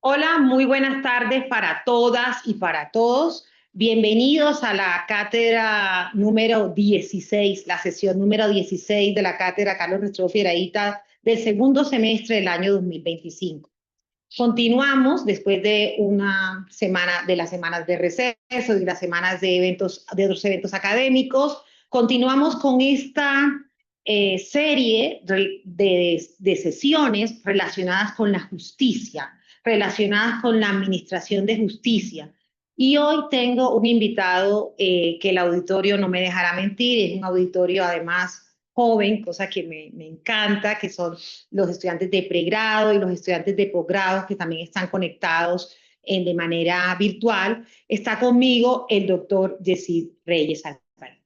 Hola, muy buenas tardes para todas y para todos. Bienvenidos a la cátedra número 16, la sesión número 16 de la cátedra Carlos Restrepo Fieradita del segundo semestre del año 2025. Continuamos después de una semana, de las semanas de receso y las semanas de eventos, de otros eventos académicos. Continuamos con esta serie de sesiones relacionadas con la justicia, relacionadas con la administración de justicia. Y hoy tengo un invitado que el auditorio no me dejará mentir, es un auditorio además joven, cosa que me encanta, que son los estudiantes de pregrado y los estudiantes de posgrado que también están conectados de manera virtual. Está conmigo el doctor Yesid Reyes Alvarado.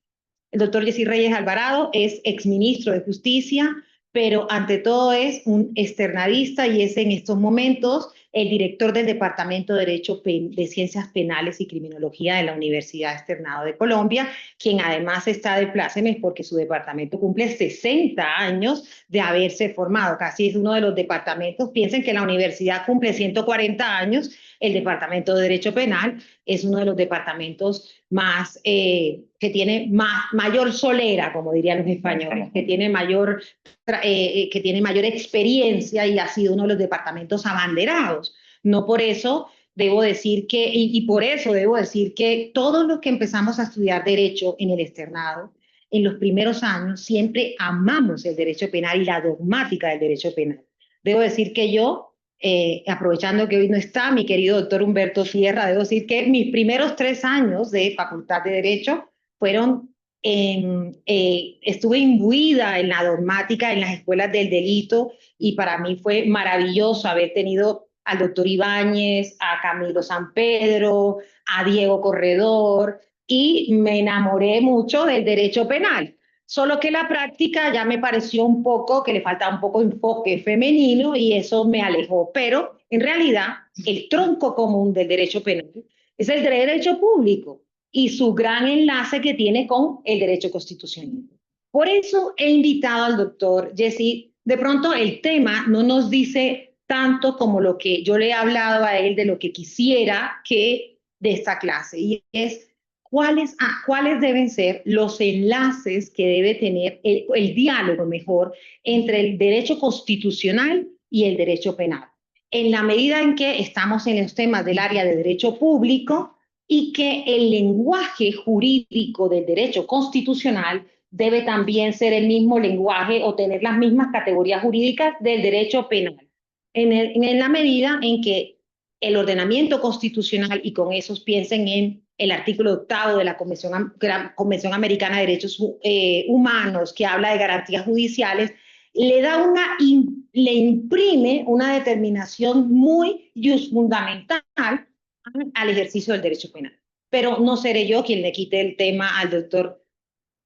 El doctor Yesid Reyes Alvarado es exministro de Justicia, pero ante todo es un externadista y es en estos momentos el director del Departamento de Derecho de Ciencias Penales y Criminología de la Universidad Externado de Colombia, quien además está de plácemes porque su departamento cumple 60 años de haberse formado. Casi es uno de los departamentos, piensen que la universidad cumple 140 años, el Departamento de Derecho Penal es uno de los departamentos más, que tiene mayor solera, como dirían los españoles, que tiene mayor experiencia y ha sido uno de los departamentos abanderados. No por eso debo decir que, y por eso debo decir que todos los que empezamos a estudiar derecho en el externado, en los primeros años, siempre amamos el derecho penal y la dogmática del derecho penal. Debo decir que yo, aprovechando que hoy no está mi querido doctor Humberto Sierra, debo decir que mis primeros 3 años de Facultad de Derecho fueron estuve imbuida en la dogmática en las escuelas del delito y para mí fue maravilloso haber tenido al doctor Ibáñez, a Camilo Sampedro, a Diego Corredor y me enamoré mucho del derecho penal. Solo que la práctica ya me pareció un poco que le faltaba un poco de enfoque femenino y eso me alejó. Pero en realidad el tronco común del derecho penal es el derecho público y su gran enlace que tiene con el derecho constitucional. Por eso he invitado al doctor Yesid. De pronto el tema no nos dice tanto como lo que yo le he hablado a él de lo que quisiera que de esta clase, y es cuáles deben ser los enlaces que debe tener el diálogo mejor entre el derecho constitucional y el derecho penal. En la medida en que estamos en los temas del área de derecho público, y que el lenguaje jurídico del derecho constitucional debe también ser el mismo lenguaje o tener las mismas categorías jurídicas del derecho penal, en la medida en que el ordenamiento constitucional, y con esos piensen en el artículo 8 de la Convención Americana de Derechos Humanos, que habla de garantías judiciales, le imprime una determinación muy fundamental al ejercicio del derecho penal. Pero no seré yo quien le quite el tema al doctor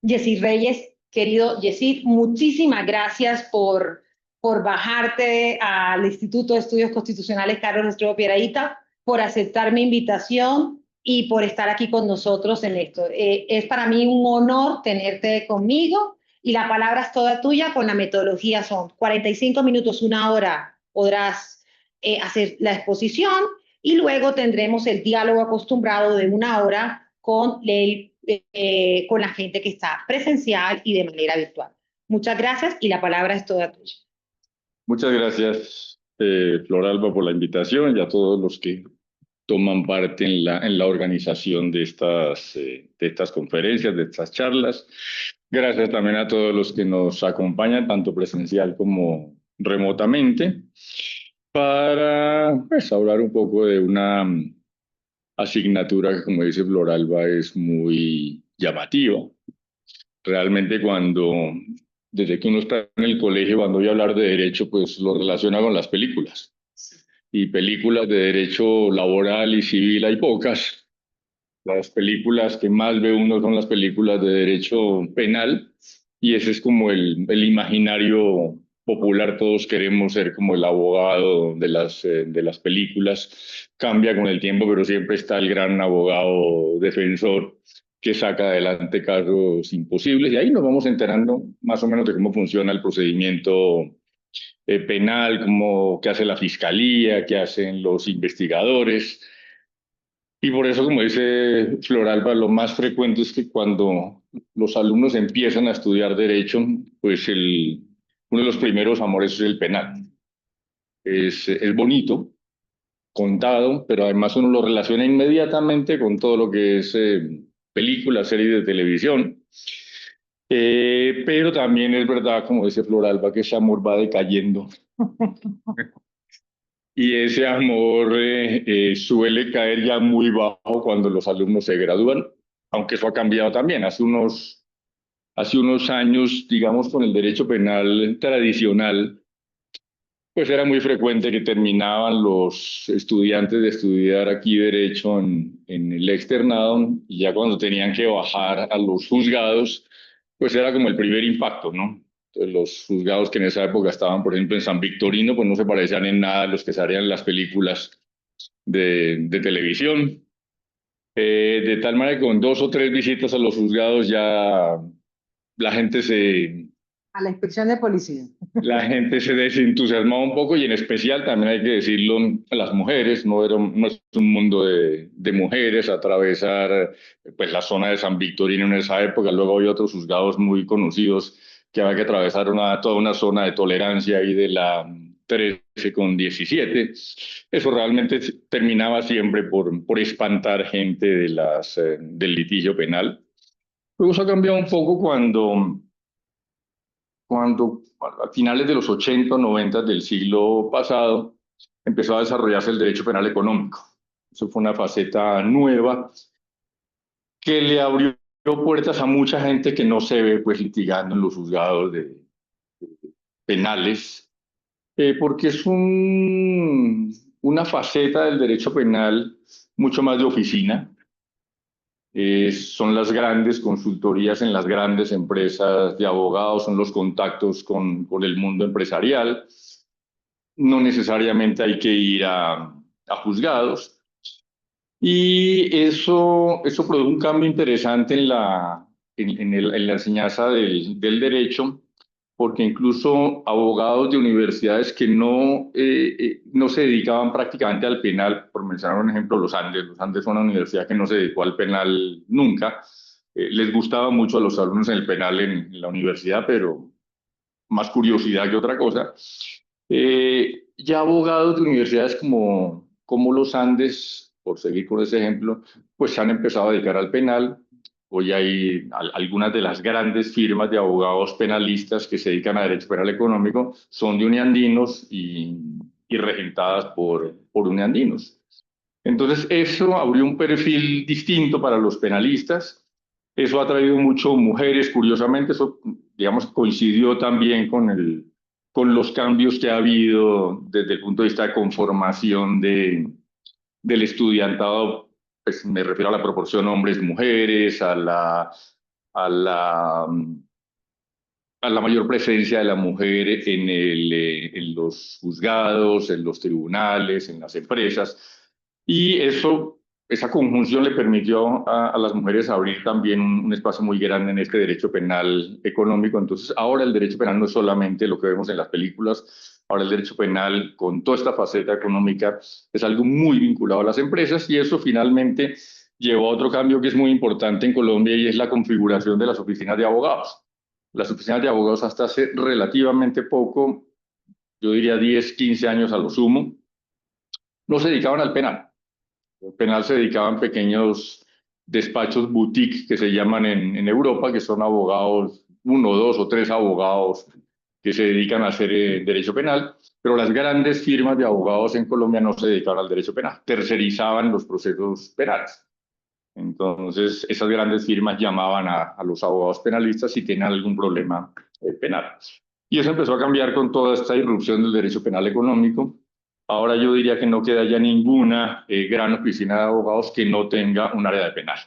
Yesid Reyes. Querido Yesid, muchísimas gracias por bajarte al Instituto de Estudios Constitucionales Carlos Restrepo Pieradita, por aceptar mi invitación y por estar aquí con nosotros en esto. Es para mí un honor tenerte conmigo y la palabra es toda tuya. Con la metodología son 45 minutos, una hora, podrás hacer la exposición y luego tendremos el diálogo acostumbrado de una hora con la gente que está presencial y de manera virtual. Muchas gracias y la palabra es toda tuya. Muchas gracias, Floralba, por la invitación y a todos los que toman parte en la organización de estas conferencias, de estas charlas. Gracias también a todos los que nos acompañan, tanto presencial como remotamente, para hablar un poco de una asignatura que, como dice Floralba, es muy llamativa. Realmente desde que uno está en el colegio, cuando voy a hablar de derecho, pues lo relaciona con las películas. Y películas de derecho laboral y civil hay pocas. Las películas que más ve uno son las películas de derecho penal, y ese es como el imaginario popular. Todos queremos ser como el abogado de las películas. Cambia con el tiempo, pero siempre está el gran abogado defensor que saca adelante casos imposibles, y ahí nos vamos enterando más o menos de cómo funciona el procedimiento penal, como qué hace la fiscalía, qué hacen los investigadores. Y por eso, como dice Floralba, lo más frecuente es que cuando los alumnos empiezan a estudiar derecho, pues uno de los primeros amores es el penal. Es bonito, contado, pero además uno lo relaciona inmediatamente con todo lo que es películas, series de televisión. Pero también es verdad, como dice Floralba, que ese amor va decayendo. Y ese amor suele caer ya muy bajo cuando los alumnos se gradúan, aunque eso ha cambiado también. Hace unos años, digamos, con el derecho penal tradicional, pues era muy frecuente que terminaban los estudiantes de estudiar aquí derecho en el externado y ya cuando tenían que bajar a los juzgados, pues era como el primer impacto, ¿no? Entonces, los juzgados que en esa época estaban, por ejemplo, en San Victorino, pues no se parecían en nada a los que se harían en las películas de televisión. De tal manera que con 2 o 3 visitas a los juzgados ya la gente se, A la inspección de policía. la gente se desentusiasmaba un poco y en especial también hay que decirlo a las mujeres, no es un mundo de mujeres atravesar pues la zona de San Victorino en esa época, luego había otros juzgados muy conocidos que había que atravesar toda una zona de tolerancia ahí de la 13 con 17. Eso realmente terminaba siempre por espantar gente del litigio penal. Luego eso ha cambiado un poco cuando a finales de los 80 o 90 del siglo pasado empezó a desarrollarse el derecho penal económico. Eso fue una faceta nueva que le abrió puertas a mucha gente que no se ve pues litigando en los juzgados penales, porque es una faceta del derecho penal mucho más de oficina. Son las grandes consultorías en las grandes empresas de abogados, son los contactos con el mundo empresarial. No necesariamente hay que ir a juzgados. Y eso produjo un cambio interesante en la enseñanza del derecho, porque incluso abogados de universidades que no se dedicaban prácticamente al penal, por mencionar un ejemplo, los Andes fue una universidad que no se dedicó al penal nunca, les gustaba mucho a los alumnos en el penal en la universidad, pero más curiosidad que otra cosa. Ya abogados de universidades como los Andes, por seguir con ese ejemplo, pues se han empezado a dedicar al penal. Hoy hay algunas de las grandes firmas de abogados penalistas que se dedican a derecho penal económico, son de uniandinos y regentadas por uniandinos. Entonces, eso abrió un perfil distinto para los penalistas. Eso ha traído mucho mujeres, curiosamente, eso, digamos, coincidió también con los cambios que ha habido desde el punto de vista de conformación del estudiantado, pues me refiero a la proporción hombres-mujeres, a la, a la mayor presencia de la mujer en los juzgados, en los tribunales, en las empresas. Y esa conjunción le permitió a las mujeres abrir también un espacio muy grande en este derecho penal económico. Entonces, ahora el derecho penal no es solamente lo que vemos en las películas, ahora el derecho penal con toda esta faceta económica es algo muy vinculado a las empresas y eso finalmente llevó a otro cambio que es muy importante en Colombia y es la configuración de las oficinas de abogados. Las oficinas de abogados hasta hace relativamente poco, yo diría 10, 15 años a lo sumo, no se dedicaban al penal. El penal se dedicaban pequeños despachos boutique que se llaman en Europa, que son abogados, 1, 2 o 3 abogados que se dedican a hacer derecho penal, pero las grandes firmas de abogados en Colombia no se dedicaban al derecho penal, tercerizaban los procesos penales. Entonces, esas grandes firmas llamaban a los abogados penalistas si tenían algún problema penal. Y eso empezó a cambiar con toda esta irrupción del derecho penal económico. Ahora yo diría que no queda ya ninguna gran oficina de abogados que no tenga un área de penal.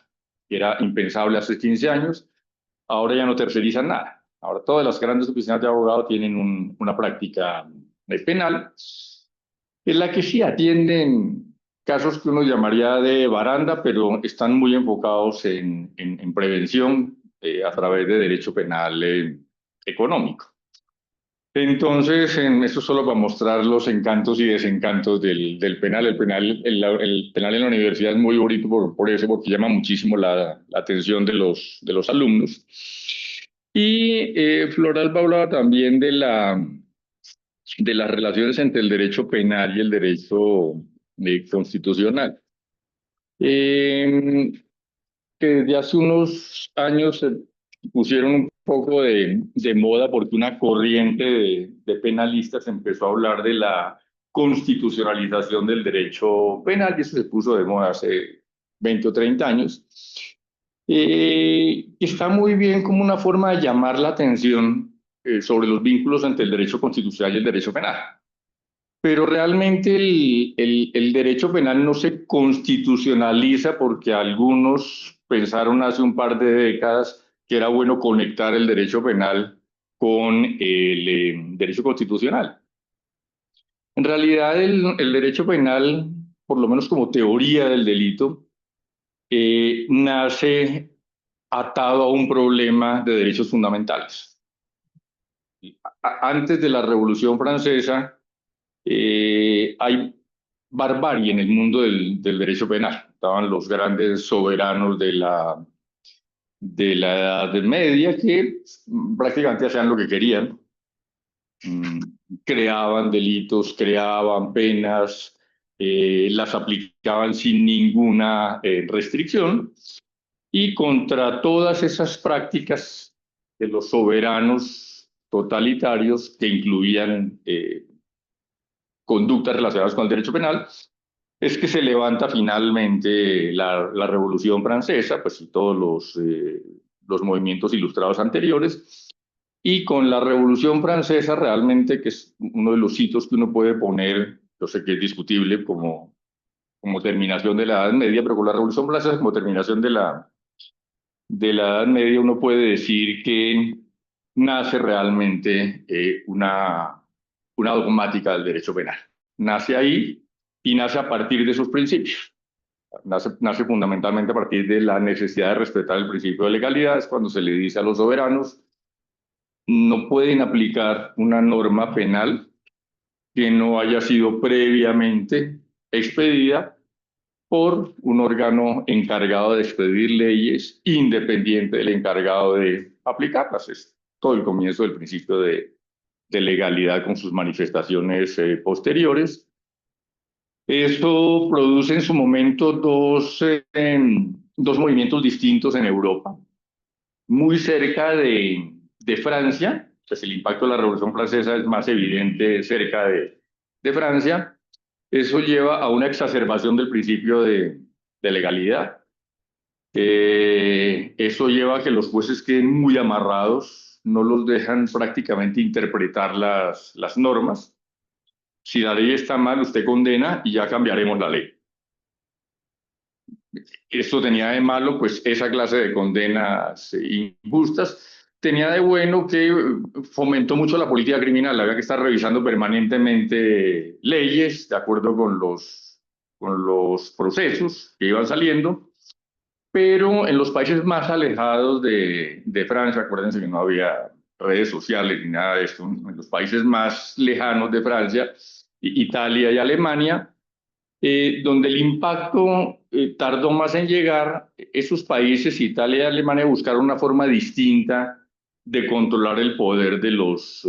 Era impensable hace 15 años, ahora ya no tercerizan nada. Ahora todas las grandes oficinas de abogados tienen una práctica penal, en la que sí atienden casos que uno llamaría de baranda, pero están muy enfocados en prevención a través de derecho penal económico. Entonces, esto solo para mostrar los encantos y desencantos del penal. El penal en la universidad es muy bonito por eso, porque llama muchísimo la atención de los alumnos. Y Floralba hablaba también de las relaciones entre el derecho penal y el derecho constitucional. Eh, que desde hace unos años se pusieron un poco de moda porque una corriente de penalistas empezó a hablar de la constitucionalización del derecho penal y eso se puso de moda hace 20 o 30 años. Está muy bien como una forma de llamar la atención sobre los vínculos entre el derecho constitucional y el derecho penal. Pero realmente el derecho penal no se constitucionaliza porque algunos pensaron hace un par de décadas que era bueno conectar el derecho penal con el derecho constitucional. En realidad el derecho penal, por lo menos como teoría del delito, nace atado a un problema de derechos fundamentales. Antes de la Revolución Francesa, hay barbarie en el mundo del derecho penal. Estaban los grandes soberanos de la Edad Media que prácticamente hacían lo que querían. Creaban delitos, creaban penas, las aplicaban sin ninguna restricción. Y contra todas esas prácticas de los soberanos totalitarios que incluían conductas relacionadas con el derecho penal, es que se levanta finalmente la Revolución Francesa, pues y todos los movimientos ilustrados anteriores, y con la Revolución Francesa realmente, que es uno de los hitos que uno puede poner, yo sé que es discutible como terminación de la Edad Media, pero con la Revolución Francesa como terminación de la Edad Media uno puede decir que nace realmente una dogmática del derecho penal. Nace ahí y nace a partir de esos principios. Nace fundamentalmente a partir de la necesidad de respetar el principio de legalidad. Es cuando se le dice a los soberanos no pueden aplicar una norma penal que no haya sido previamente expedida por un órgano encargado de expedir leyes independiente del encargado de aplicarlas. Es todo el comienzo del principio de legalidad con sus manifestaciones posteriores. Eso produce en su momento dos movimientos distintos en Europa, muy cerca de Francia, pues el impacto de la Revolución Francesa es más evidente cerca de Francia. Eso lleva a una exacerbación del principio de legalidad. Eso lleva a que los jueces queden muy amarrados, no los dejan prácticamente interpretar las normas. Si la ley está mal, usted condena y ya cambiaremos la ley. Esto tenía de malo, pues, esa clase de condenas injustas. Tenía de bueno que fomentó mucho la política criminal. Había que estar revisando permanentemente leyes de acuerdo con los procesos que iban saliendo. Pero en los países más alejados de Francia, acuérdense que no había redes sociales ni nada de esto, en los países más lejanos de Francia, Italia y Alemania, donde el impacto tardó más en llegar, esos países, Italia y Alemania, buscaron una forma distinta de controlar el poder de los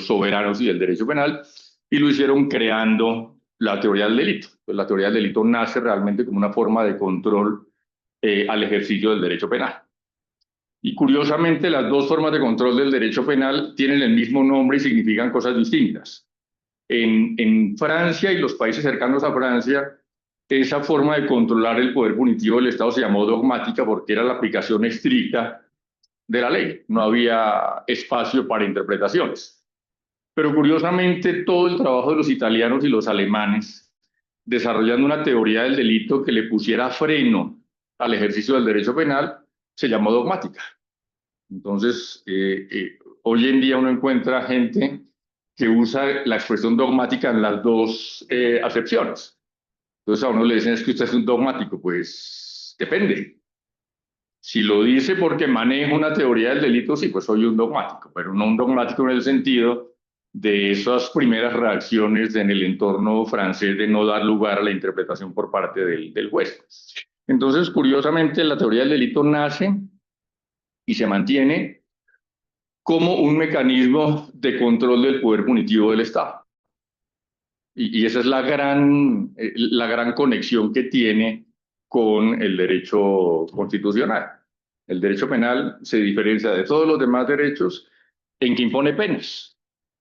soberanos y del derecho penal, y lo hicieron creando la teoría del delito. Pues la teoría del delito nace realmente como una forma de control al ejercicio del derecho penal. Y curiosamente, las dos formas de control del derecho penal tienen el mismo nombre y significan cosas distintas. En Francia y los países cercanos a Francia, esa forma de controlar el poder punitivo del Estado se llamó dogmática porque era la aplicación estricta de la ley. No había espacio para interpretaciones. Pero curiosamente, todo el trabajo de los italianos y los alemanes, desarrollando una teoría del delito que le pusiera freno al ejercicio del derecho penal, se llamó dogmática. Entonces, hoy en día uno encuentra gente que usa la expresión dogmática en las dos acepciones. Entonces a uno le dicen es que usted es un dogmático, pues depende. Si lo dice porque manejo una teoría del delito, sí, pues soy un dogmático, pero no un dogmático en el sentido de esas primeras reacciones en el entorno francés de no dar lugar a la interpretación por parte del juez. Entonces, curiosamente, la teoría del delito nace y se mantiene como un mecanismo de control del poder punitivo del Estado. Y esa es la gran conexión que tiene con el derecho constitucional. El derecho penal se diferencia de todos los demás derechos en que impone penas.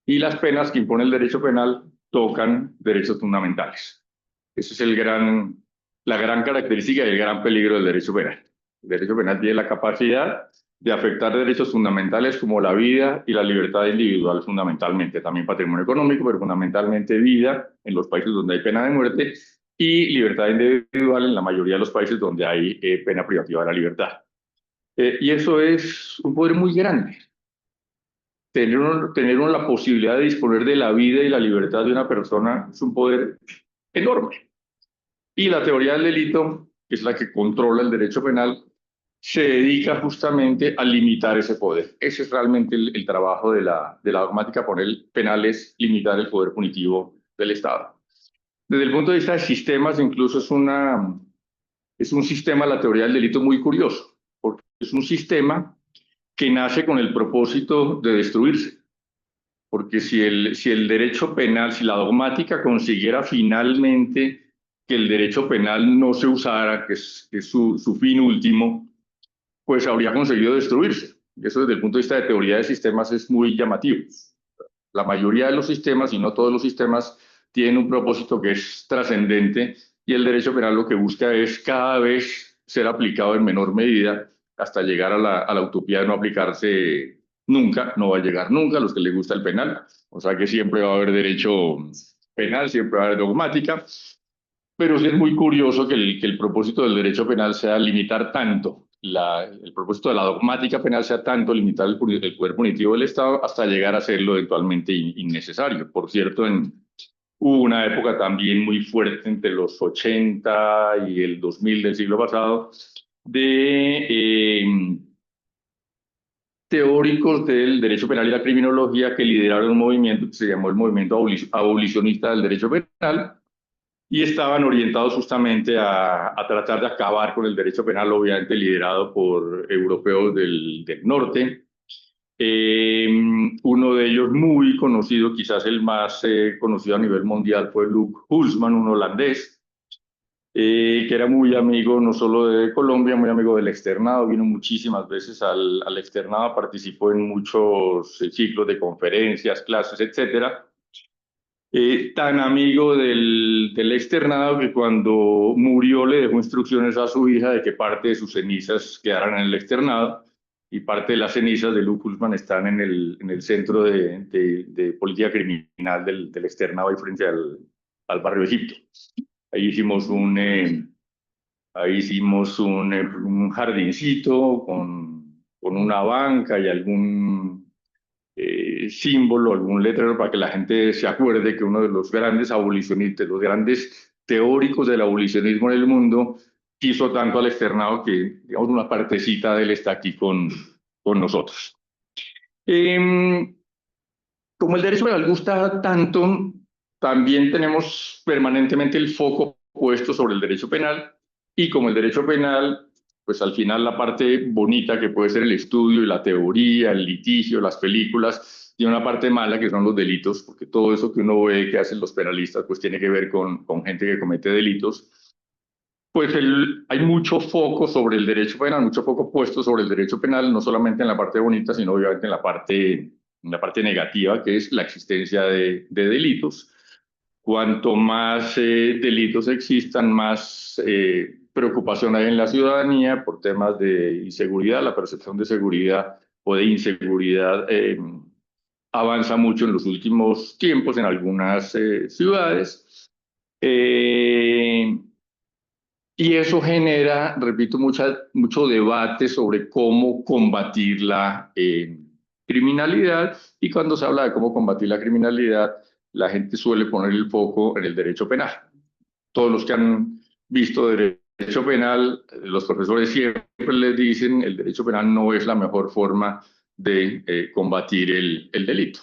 Y las penas que impone el derecho penal tocan derechos fundamentales. Esa es la gran característica y el gran peligro del derecho penal. El derecho penal tiene la capacidad de afectar derechos fundamentales como la vida y la libertad individual fundamentalmente, también patrimonio económico, pero fundamentalmente vida en los países donde hay pena de muerte y libertad individual en la mayoría de los países donde hay pena privativa de la libertad. Y eso es un poder muy grande. Tener uno la posibilidad de disponer de la vida y la libertad de una persona es un poder enorme. Y la teoría del delito, que es la que controla el derecho penal, se dedica justamente a limitar ese poder. Ese es realmente el trabajo de la dogmática penal, es limitar el poder punitivo del Estado. Desde el punto de vista de sistemas, incluso es un sistema, la teoría del delito, muy curioso, porque es un sistema que nace con el propósito de destruirse. Porque si el derecho penal, si la dogmática consiguiera finalmente que el derecho penal no se usara, que es su fin último, pues habría conseguido destruirse. Y eso desde el punto de vista de teoría de sistemas es muy llamativo. La mayoría de los sistemas, y no todos los sistemas, tienen un propósito que es trascendente y el derecho penal lo que busca es cada vez ser aplicado en menor medida hasta llegar a la utopía de no aplicarse nunca, no va a llegar nunca a los que les gusta el penal. O sea que siempre va a haber derecho penal, siempre va a haber dogmática, pero sí es muy curioso que el propósito del derecho penal sea limitar tanto, el propósito de la dogmática penal sea tanto limitar el poder punitivo del Estado hasta llegar a serlo eventualmente innecesario. Por cierto, hubo una época también muy fuerte entre los 80 y el 2000 del siglo pasado de teóricos del derecho penal y la criminología que lideraron un movimiento que se llamó el movimiento abolicionista del derecho penal, y estaban orientados justamente a tratar de acabar con el derecho penal, obviamente liderado por europeos del norte. Uno de ellos muy conocido, quizás el más conocido a nivel mundial, fue Luc Hulsman, un holandés, que era muy amigo no solo de Colombia, muy amigo del externado, vino muchísimas veces al externado, participó en muchos ciclos de conferencias, clases, etcétera. Tan amigo del externado que cuando murió le dejó instrucciones a su hija de que parte de sus cenizas quedaran en el externado y parte de las cenizas de Luc Hulsman están en el centro de política criminal del externado y frente al barrio Egipto. Ahí hicimos un jardincito con una banca y algún símbolo, algún letrero para que la gente se acuerde que uno de los grandes abolicionistas, los grandes teóricos del abolicionismo en el mundo, quiso tanto al externado que, digamos, una partecita de él está aquí con nosotros. Como el derecho penal gusta tanto, también tenemos permanentemente el foco puesto sobre el derecho penal, y como el derecho penal, pues al final la parte bonita que puede ser el estudio y la teoría, el litigio, las películas, tiene una parte mala que son los delitos, porque todo eso que uno ve que hacen los penalistas pues tiene que ver con gente que comete delitos. Pues hay mucho foco sobre el derecho penal, mucho foco puesto sobre el derecho penal, no solamente en la parte bonita, sino obviamente en la parte negativa, que es la existencia de delitos. Cuanto más delitos existan, más preocupación hay en la ciudadanía por temas de inseguridad. La percepción de seguridad o de inseguridad avanza mucho en los últimos tiempos en algunas ciudades. Y eso genera, repito, mucho debate sobre cómo combatir la criminalidad. Y cuando se habla de cómo combatir la criminalidad, la gente suele poner el foco en el derecho penal. Todos los que han visto derecho derecho penal, los profesores siempre les dicen, el derecho penal no es la mejor forma de combatir el delito.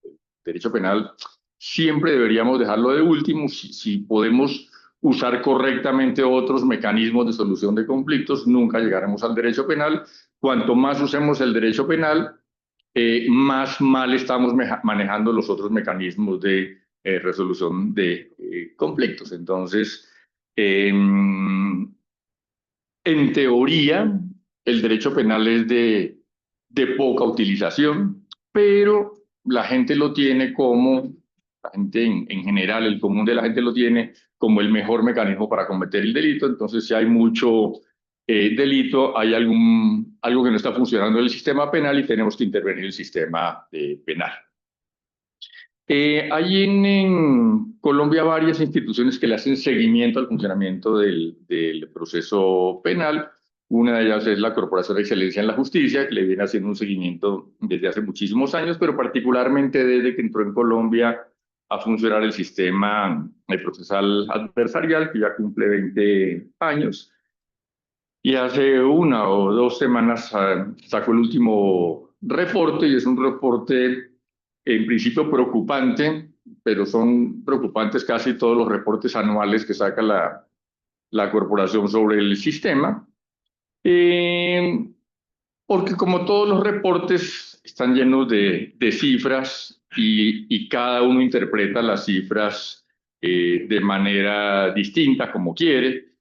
El derecho penal siempre deberíamos dejarlo de último si podemos usar correctamente otros mecanismos de solución de conflictos, nunca llegaremos al derecho penal. Cuanto más usemos el derecho penal, más mal estamos manejando los otros mecanismos de resolución de conflictos. Entonces, en teoría, el derecho penal es de poca utilización, pero la gente lo tiene como, la gente en general, el común de la gente lo tiene como el mejor mecanismo para cometer el delito. Entonces, si hay mucho delito, hay algo que no está funcionando en el sistema penal y tenemos que intervenir el sistema penal. Hay en Colombia varias instituciones que le hacen seguimiento al funcionamiento del proceso penal. Una de ellas es la Corporación de Excelencia en la Justicia, que le viene haciendo un seguimiento desde hace muchísimos años, pero particularmente desde que entró en Colombia a funcionar el sistema procesal adversarial, que ya cumple 20 años. Y hace 1 o 2 semanas sacó el último reporte, y es un reporte en principio preocupante, pero son preocupantes casi todos los reportes anuales que saca la corporación sobre el sistema, eh, porque como todos los reportes están llenos de cifras y cada uno interpreta las cifras de manera distinta, como quiere.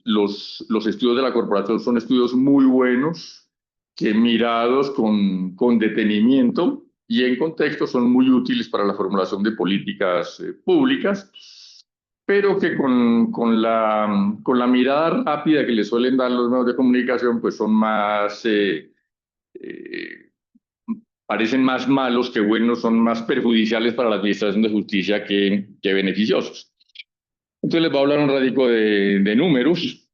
Los estudios de la corporación son estudios muy buenos, que mirados con detenimiento y en contexto son muy útiles para la formulación de políticas públicas, pero que con la mirada rápida que le suelen dar los medios de comunicación, pues son más, eh, parecen más malos que buenos, son más perjudiciales para la administración de justicia que beneficiosos. Entonces les voy a hablar un ratico de números.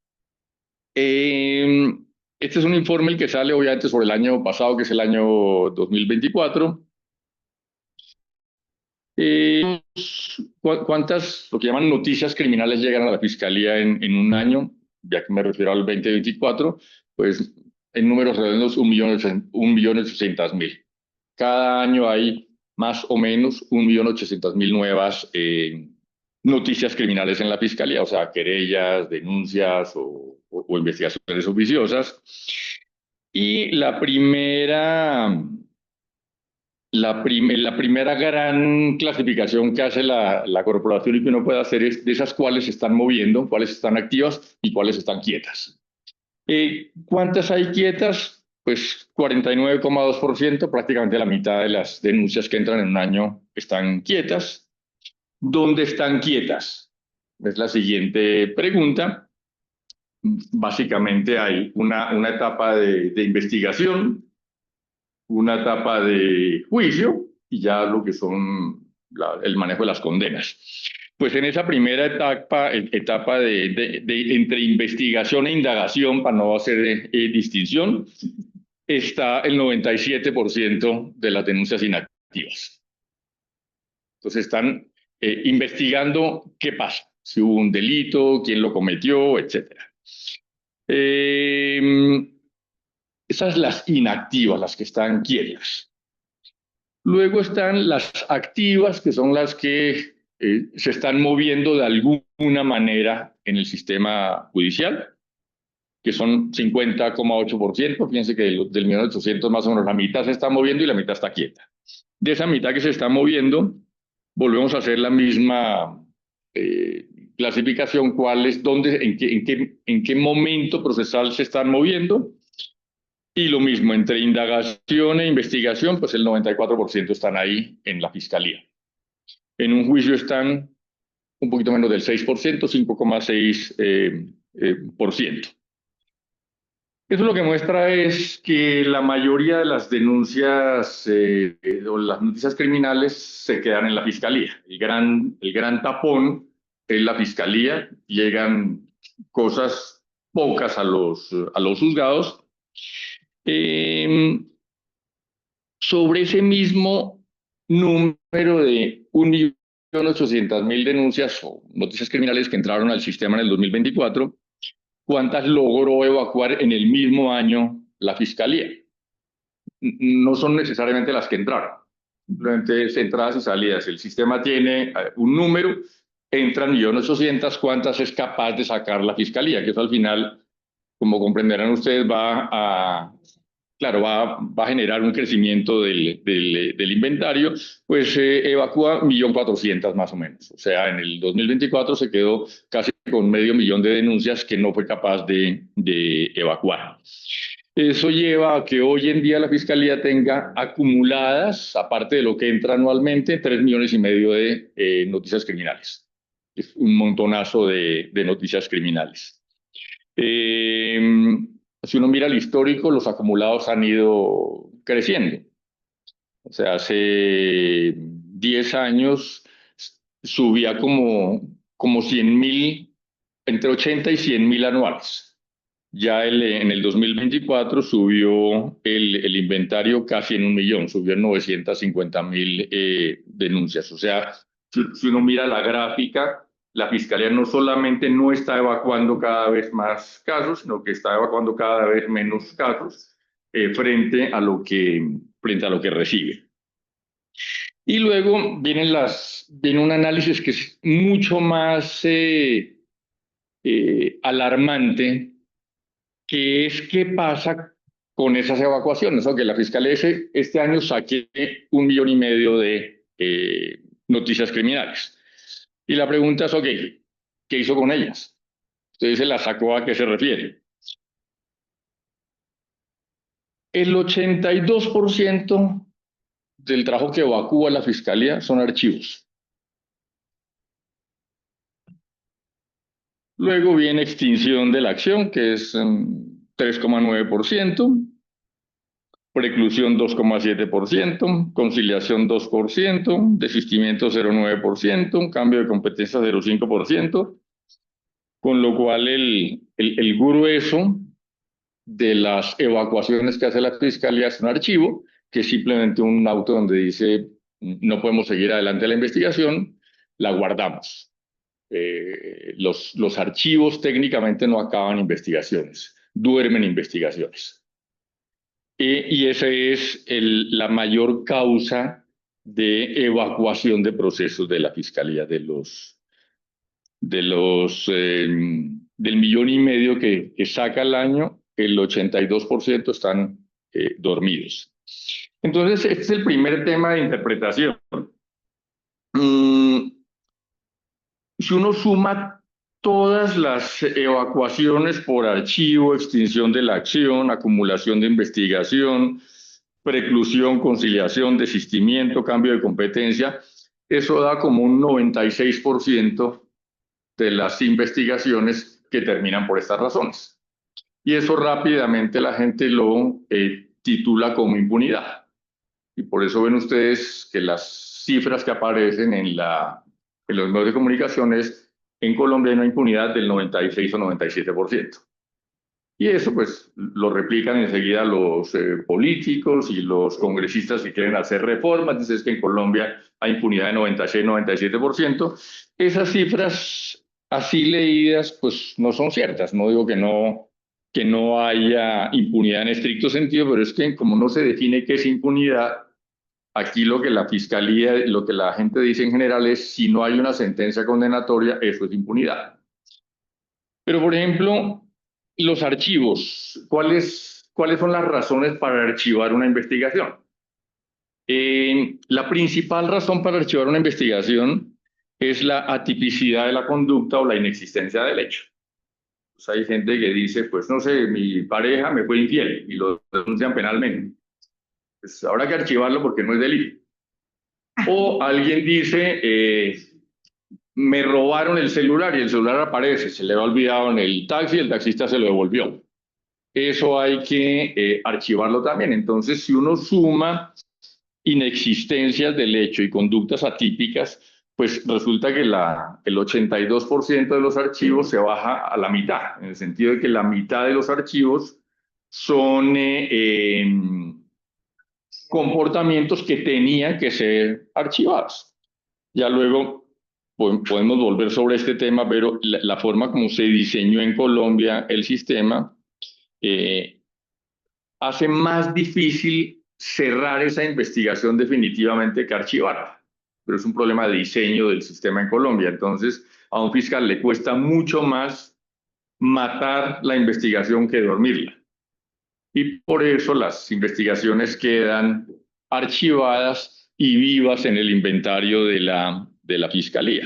Este es un informe el que sale obviamente sobre el año pasado, que es el año 2024. ¿Cuántas, lo que llaman noticias criminales, llegan a la fiscalía en un año? Ya que me refiero al 2024, pues en números redondos 1.800.000. Cada año hay más o menos 1.800.000 nuevas noticias criminales en la fiscalía, o sea, querellas, denuncias o investigaciones oficiosas. Y la primera gran clasificación que hace la corporación y que uno puede hacer es de esas cuáles se están moviendo, cuáles están activas y cuáles están quietas. ¿Cuántas hay quietas? Pues 49,2%, prácticamente la mitad de las denuncias que entran en un año están quietas. ¿Dónde están quietas? Es la siguiente pregunta. Básicamente hay una etapa de investigación, una etapa de juicio y ya lo que son el manejo de las condenas. Pues en esa primera etapa entre investigación e indagación, para no hacer distinción, está el 97% de las denuncias inactivas. Entonces están investigando qué pasa, si hubo un delito, quién lo cometió, etc. Esas las inactivas, las que están quietas. Luego están las activas, que son las que se están moviendo de alguna manera en el sistema judicial, que son 50,8%. Fíjense que del 1.800.000 más o menos la mitad se está moviendo y la mitad está quieta. De esa mitad que se está moviendo, volvemos a hacer la misma clasificación, en qué momento procesal se están moviendo. Y lo mismo, entre indagación e investigación, pues el 94% están ahí en la fiscalía. En un juicio están un poquito menos del 6%, 5,6%. Eso lo que muestra es que la mayoría de las denuncias o las noticias criminales se quedan en la fiscalía. El gran tapón es la fiscalía. Llegan cosas pocas a los juzgados. Sobre ese mismo número de 1.800.000 denuncias o noticias criminales que entraron al sistema en el 2024, ¿cuántas logró evacuar en el mismo año la Fiscalía? No son necesariamente las que entraron, simplemente es entradas y salidas. El sistema tiene un número, entran 1.800.000, ¿cuántas es capaz de sacar la Fiscalía? Que eso al final, como comprenderán ustedes, claro, va a generar un crecimiento del inventario, pues evacúa 1.400.000 más o menos. O sea, en el 2024 se quedó casi con 500.000 de denuncias que no fue capaz de evacuar. Eso lleva a que hoy en día la Fiscalía tenga acumuladas, aparte de lo que entra anualmente, 3.500.000 de noticias criminales. Es un montonazo de noticias criminales. Si uno mira el histórico, los acumulados han ido creciendo. O sea, hace 10 años subía como 100.000, entre 80 y 100.000 anuales. Ya en el 2024 subió el inventario casi en 1.000.000, subió en 950.000 denuncias. O sea, si uno mira la gráfica, la Fiscalía no solamente no está evacuando cada vez más casos, sino que está evacuando cada vez menos casos frente a lo que recibe. Y luego viene un análisis que es mucho más alarmante, que es qué pasa con esas evacuaciones. Aunque la Fiscalía este año saque 1.500.000 de noticias criminales. Y la pregunta es, ok, ¿qué hizo con ellas? Entonces se las sacó, ¿a qué se refiere? El 82% del trabajo que evacúa la Fiscalía son archivos. Luego viene extinción de la acción, que es 3,9%, preclusión 2,7%, conciliación 2%, desistimiento 0,9%, cambio de competencia 0,5%, con lo cual el grueso de las evacuaciones que hace la Fiscalía es un archivo, que es simplemente un auto donde dice no podemos seguir adelante la investigación, la guardamos. Los archivos técnicamente no acaban investigaciones, duermen investigaciones. Y esa es la mayor causa de evacuación de procesos de la Fiscalía, del 1.500.000 que saca al año, el 82% están dormidos. Entonces, este es el primer tema de interpretación. Si uno suma todas las evacuaciones por archivo, extinción de la acción, acumulación de investigación, preclusión, conciliación, desistimiento, cambio de competencia, eso da como un 96% de las investigaciones que terminan por estas razones. Y eso rápidamente la gente lo titula como impunidad. Y por eso ven ustedes que las cifras que aparecen en los medios de comunicación es, en Colombia hay una impunidad del 96 o 97%. Y eso pues lo replican enseguida los políticos y los congresistas que quieren hacer reformas. Dicen que en Colombia hay impunidad de 96, 97%. Esas cifras así leídas pues no son ciertas. No digo que no haya impunidad en estricto sentido, pero es que como no se define qué es impunidad, aquí lo que la Fiscalía, lo que la gente dice en general es, si no hay una sentencia condenatoria, eso es impunidad. Pero, por ejemplo, los archivos, ¿cuáles son las razones para archivar una investigación? La principal razón para archivar una investigación es la atipicidad de la conducta o la inexistencia del hecho. Pues hay gente que dice, pues no sé, mi pareja me fue infiel y lo denuncian penalmente. Pues habrá que archivarlo porque no es delito. O alguien dice, me robaron el celular y el celular aparece, se le ha olvidado en el taxi, el taxista se lo devolvió. Eso hay que archivarlo también. Entonces, si uno suma inexistencias del hecho y conductas atípicas, pues resulta que el 82% de los archivos se baja a la mitad, en el sentido de que la mitad de los archivos son comportamientos que tenían que ser archivados. Ya luego podemos volver sobre este tema, pero la forma como se diseñó en Colombia el sistema hace más difícil cerrar esa investigación definitivamente que archivarla. Pero es un problema de diseño del sistema en Colombia. Entonces, a un fiscal le cuesta mucho más matar la investigación que dormirla. Y por eso las investigaciones quedan archivadas y vivas en el inventario de la fiscalía.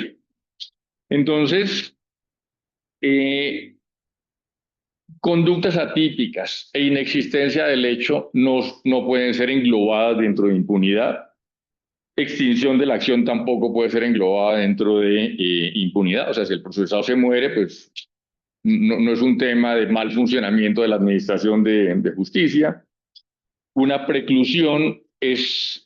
Entonces, conductas atípicas e inexistencia del hecho no pueden ser englobadas dentro de impunidad. Extinción de la acción tampoco puede ser englobada dentro de impunidad. O sea, si el procesado se muere, pues no es un tema de mal funcionamiento de la administración de justicia. Una preclusión es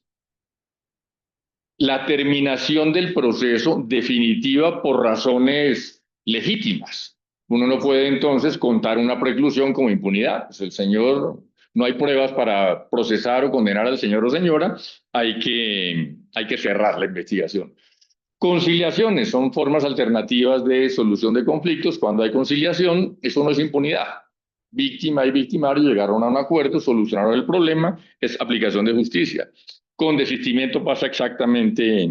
la terminación del proceso definitiva por razones legítimas. Uno no puede entonces contar una preclusión como impunidad. Pues el señor, no hay pruebas para procesar o condenar al señor o señora, hay que cerrar la investigación. Conciliaciones son formas alternativas de solución de conflictos. Cuando hay conciliación, eso no es impunidad. Víctima y victimario llegaron a un acuerdo, solucionaron el problema, es aplicación de justicia. Con desistimiento pasa exactamente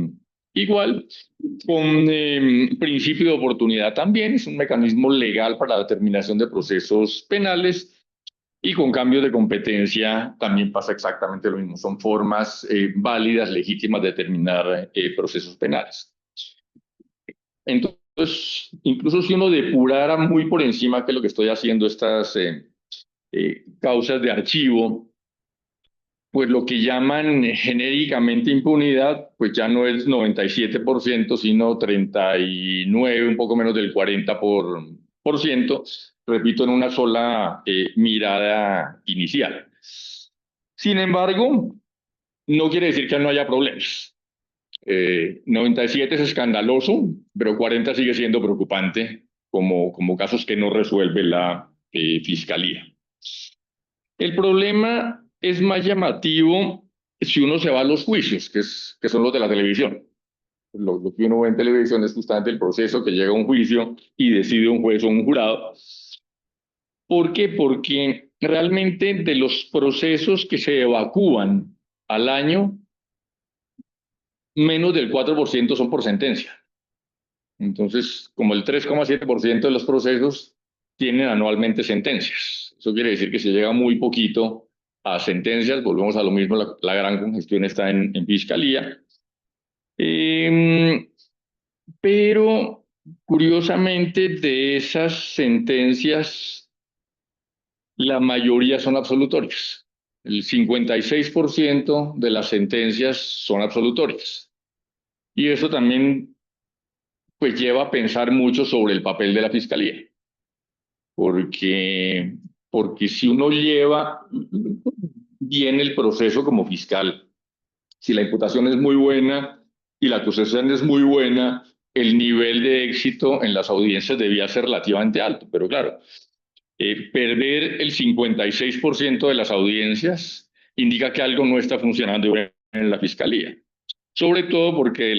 igual. Con principio de oportunidad también, es un mecanismo legal para la determinación de procesos penales. Y con cambios de competencia también pasa exactamente lo mismo. Son formas válidas, legítimas de determinar procesos penales. Entonces, incluso si uno depurara muy por encima, que es lo que estoy haciendo, estas causas de archivo, pues lo que llaman genéricamente impunidad, pues ya no es 97%, sino 39, un poco menos del 40%, repito, en una sola mirada inicial. Sin embargo, no quiere decir que no haya problemas. 97 es escandaloso, pero 40 sigue siendo preocupante como casos que no resuelve la fiscalía. El problema es más llamativo si uno se va a los juicios, que son los de la televisión. Lo que uno ve en televisión es justamente el proceso que llega a un juicio y decide un juez o un jurado. ¿Por qué? Porque realmente de los procesos que se evacúan al año, menos del 4% son por sentencia. Entonces, como el 3,7% de los procesos tienen anualmente sentencias. Eso quiere decir que se llega muy poquito a sentencias. Volvemos a lo mismo, la gran congestión está en fiscalía. Pero, curiosamente, de esas sentencias, la mayoría son absolutorias. El 56% de las sentencias son absolutorias. Y eso también pues lleva a pensar mucho sobre el papel de la fiscalía, porque si uno lleva bien el proceso como fiscal, si la imputación es muy buena y la acusación es muy buena, el nivel de éxito en las audiencias debía ser relativamente alto, pero claro, perder el 56% de las audiencias indica que algo no está funcionando bien en la fiscalía. Sobre todo porque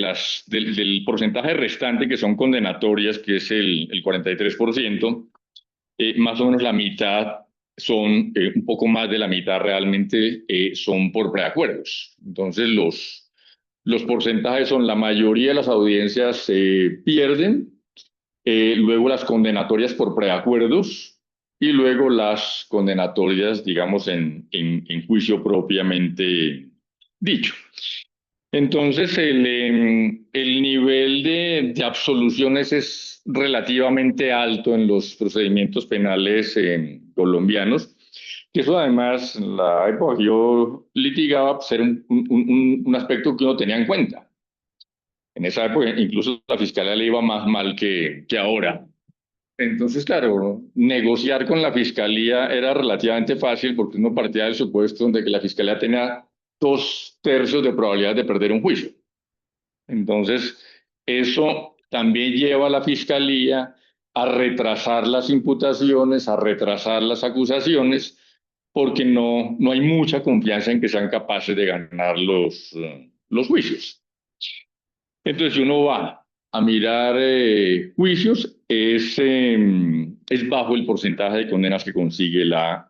del porcentaje restante que son condenatorias, que es el 43%, más o menos la mitad son, un poco más de la mitad realmente son por preacuerdos. Entonces los porcentajes son: la mayoría de las audiencias pierden, luego las condenatorias por preacuerdos y luego las condenatorias, digamos, en juicio propiamente dicho. Entonces, el nivel de absoluciones es relativamente alto en los procedimientos penales colombianos, que eso además, en la época que yo litigaba, pues era un aspecto que uno tenía en cuenta. En esa época, incluso la fiscalía le iba más mal que ahora. Entonces, claro, negociar con la fiscalía era relativamente fácil porque uno partía del supuesto de que la fiscalía tenía 2/3 de probabilidad de perder un juicio. Entonces, eso también lleva a la fiscalía a retrasar las imputaciones, a retrasar las acusaciones, porque no hay mucha confianza en que sean capaces de ganar los juicios. Entonces, si uno va a mirar juicios, es bajo el porcentaje de condenas que consigue la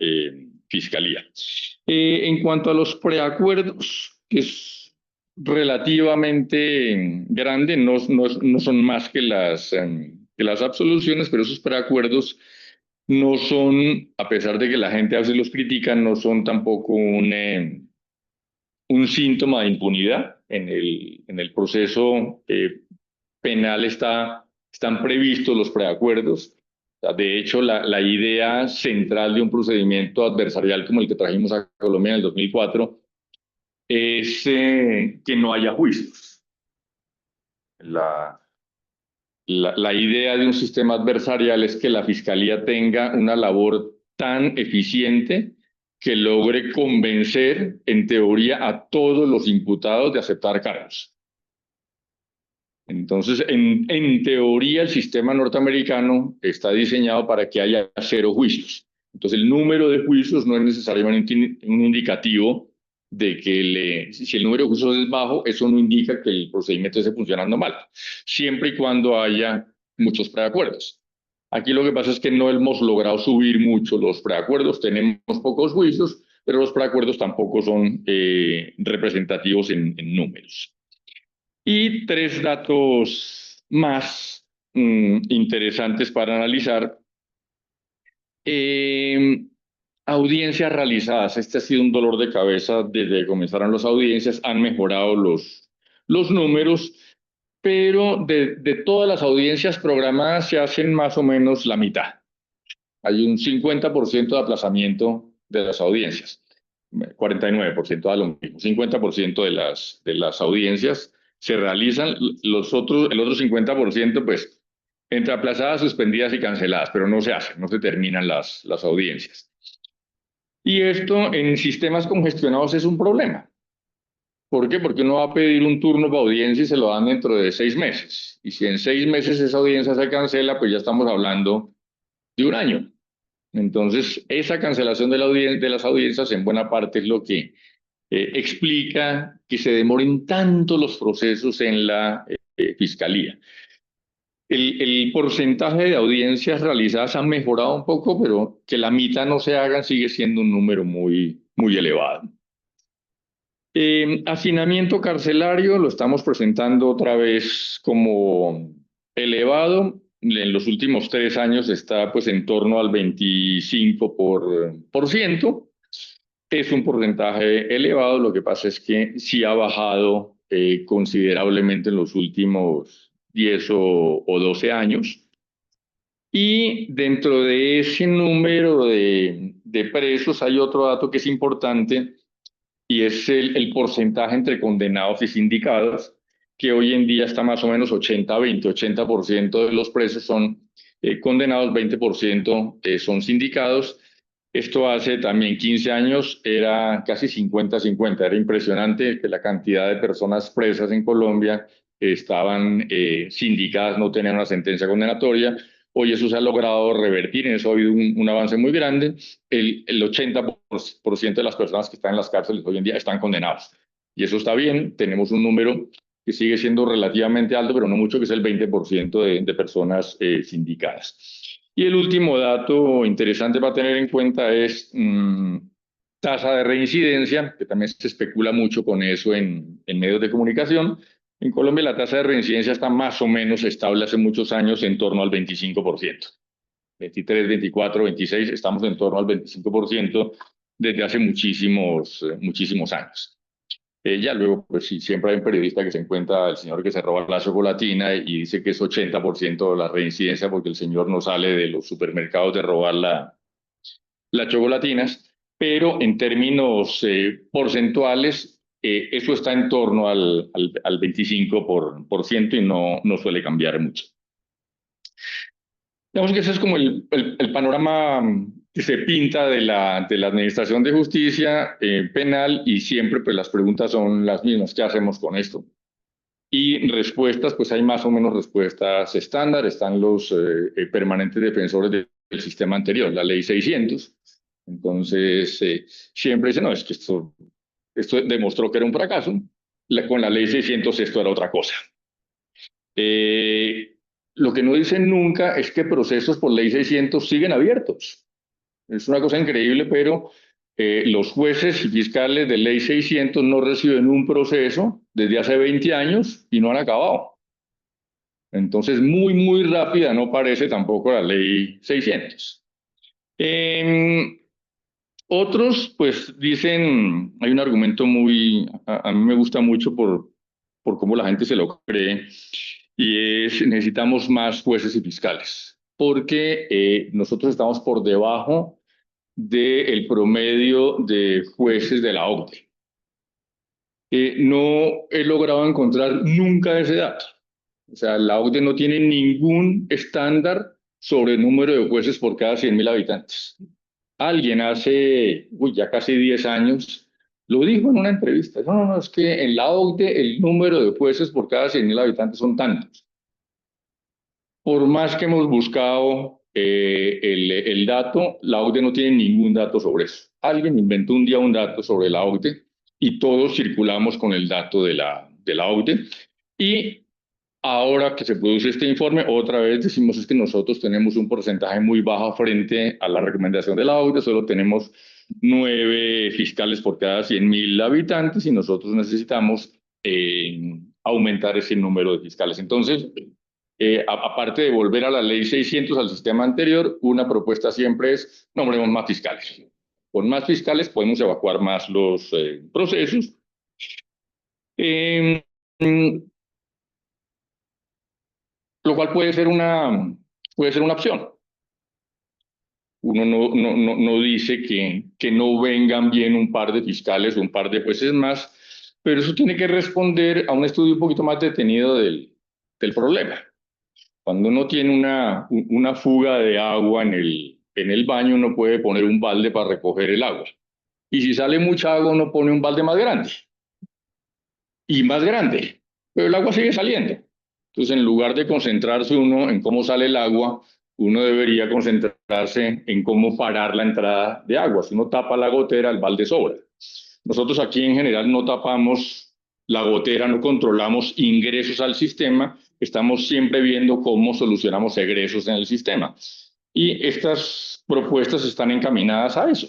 Fiscalía. En cuanto a los preacuerdos, que es relativamente grande, no son más que las absoluciones, pero esos preacuerdos no son, a pesar de que la gente a veces los critica, no son tampoco un síntoma de impunidad. En el proceso penal están previstos los preacuerdos. O sea, de hecho, la idea central de un procedimiento adversarial como el que trajimos a Colombia en el 2004 es que no haya juicios. La idea de un sistema adversarial es que la Fiscalía tenga una labor tan eficiente que logre convencer, en teoría, a todos los imputados de aceptar cargos. Entonces, en teoría, el sistema norteamericano está diseñado para que haya 0 juicios. Entonces, el número de juicios no es necesariamente un indicativo de que si el número de juicios es bajo, eso no indica que el procedimiento esté funcionando mal, siempre y cuando haya muchos preacuerdos. Aquí lo que pasa es que no hemos logrado subir mucho los preacuerdos, tenemos pocos juicios, pero los preacuerdos tampoco son representativos en números. Y 3 datos más interesantes para analizar. Audiencias realizadas. Este ha sido un dolor de cabeza desde que comenzaron las audiencias. Han mejorado los números, pero de todas las audiencias programadas se hacen más o menos la mitad. Hay un 50% de aplazamiento de las audiencias. 49% da lo mismo. 50% de las audiencias se realizan. El otro 50%, pues, entre aplazadas, suspendidas y canceladas, pero no se hacen, no se terminan las audiencias. Y esto en sistemas congestionados es un problema. ¿Por qué? Porque uno va a pedir un turno para audiencia y se lo dan dentro de 6 meses. Y si en 6 meses esa audiencia se cancela, pues ya estamos hablando de un año. Entonces, esa cancelación de las audiencias en buena parte es lo que explica que se demoren tanto los procesos en la Fiscalía. El porcentaje de audiencias realizadas ha mejorado un poco, pero que la mitad no se hagan sigue siendo un número muy elevado. Hacinamiento carcelario lo estamos presentando otra vez como elevado. En los últimos 3 años está pues en torno al 25%. Es un porcentaje elevado, lo que pasa es que sí ha bajado considerablemente en los últimos 10 o 12 años. Y dentro de ese número de presos hay otro dato que es importante, y es el porcentaje entre condenados y sindicados, que hoy en día está más o menos 80-20. 80% de los presos son condenados, 20% son sindicados. Esto hace también 15 años era casi 50-50. Era impresionante que la cantidad de personas presas en Colombia estaban sindicadas, no tenían una sentencia condenatoria. Hoy eso se ha logrado revertir, en eso ha habido un avance muy grande. El 80% de las personas que están en las cárceles hoy en día están condenadas. Y eso está bien, tenemos un número que sigue siendo relativamente alto, pero no mucho, que es el 20% de personas sindicadas. Y el último dato interesante para tener en cuenta es tasa de reincidencia, que también se especula mucho con eso en medios de comunicación. En Colombia la tasa de reincidencia está más o menos estable hace muchos años en torno al 25%. 23, 24, 26, estamos en torno al 25% desde hace muchísimos años. Ya luego, pues sí, siempre hay un periodista que se encuentra el señor que se roba la chocolatina y dice que es 80% de la reincidencia porque el señor no sale de los supermercados de robar las chocolatinas, pero en términos porcentuales, eso está en torno al 25% y no suele cambiar mucho. Digamos que ese es como el panorama que se pinta de la Administración de Justicia Penal, y siempre pues las preguntas son las mismas: ¿qué hacemos con esto? Y respuestas, pues hay más o menos respuestas estándar. Están los permanentes defensores del sistema anterior, la ley 600. Entonces, siempre dicen, no, es que esto demostró que era un fracaso. Con la ley 600 esto era otra cosa. Lo que no dicen nunca es que procesos por ley 600 siguen abiertos. Es una cosa increíble, pero los jueces y fiscales de ley 600 no reciben un proceso desde hace 20 años y no han acabado. Entonces, muy rápida no parece tampoco la ley 600. Otros, pues dicen, hay un argumento a mí me gusta mucho por cómo la gente se lo cree, y es necesitamos más jueces y fiscales, porque nosotros estamos por debajo del promedio de jueces de la OCDE. No he logrado encontrar nunca ese dato. O sea, la OCDE no tiene ningún estándar sobre el número de jueces por cada 100.000 habitantes. Alguien hace ya casi 10 años lo dijo en una entrevista. No, es que en la OCDE el número de jueces por cada 100.000 habitantes son tantos. Por más que hemos buscado el dato, la OCDE no tiene ningún dato sobre eso. Alguien inventó un día un dato sobre la OCDE y todos circulamos con el dato de la OCDE. Y ahora que se produce este informe, otra vez decimos es que nosotros tenemos un porcentaje muy bajo frente a la recomendación de la OCDE, solo tenemos 9 fiscales por cada 100.000 habitantes y nosotros necesitamos aumentar ese número de fiscales. Entonces, aparte de volver a la ley 600, al sistema anterior, una propuesta siempre es nombremos más fiscales. Con más fiscales podemos evacuar más los procesos. Eh, lo cual puede ser una opción. Uno no dice que no vengan bien un par de fiscales o un par de jueces más, pero eso tiene que responder a un estudio un poquito más detenido del problema. Cuando uno tiene una fuga de agua en el baño, uno puede poner un balde para recoger el agua. Y si sale mucha agua, uno pone un balde más grande y más grande, pero el agua sigue saliendo. Entonces, en lugar de concentrarse uno en cómo sale el agua, uno debería concentrarse en cómo parar la entrada de agua. Si uno tapa la gotera, el balde sobra. Nosotros aquí en general no tapamos la gotera, no controlamos ingresos al sistema, estamos siempre viendo cómo solucionamos egresos en el sistema. Y estas propuestas están encaminadas a eso,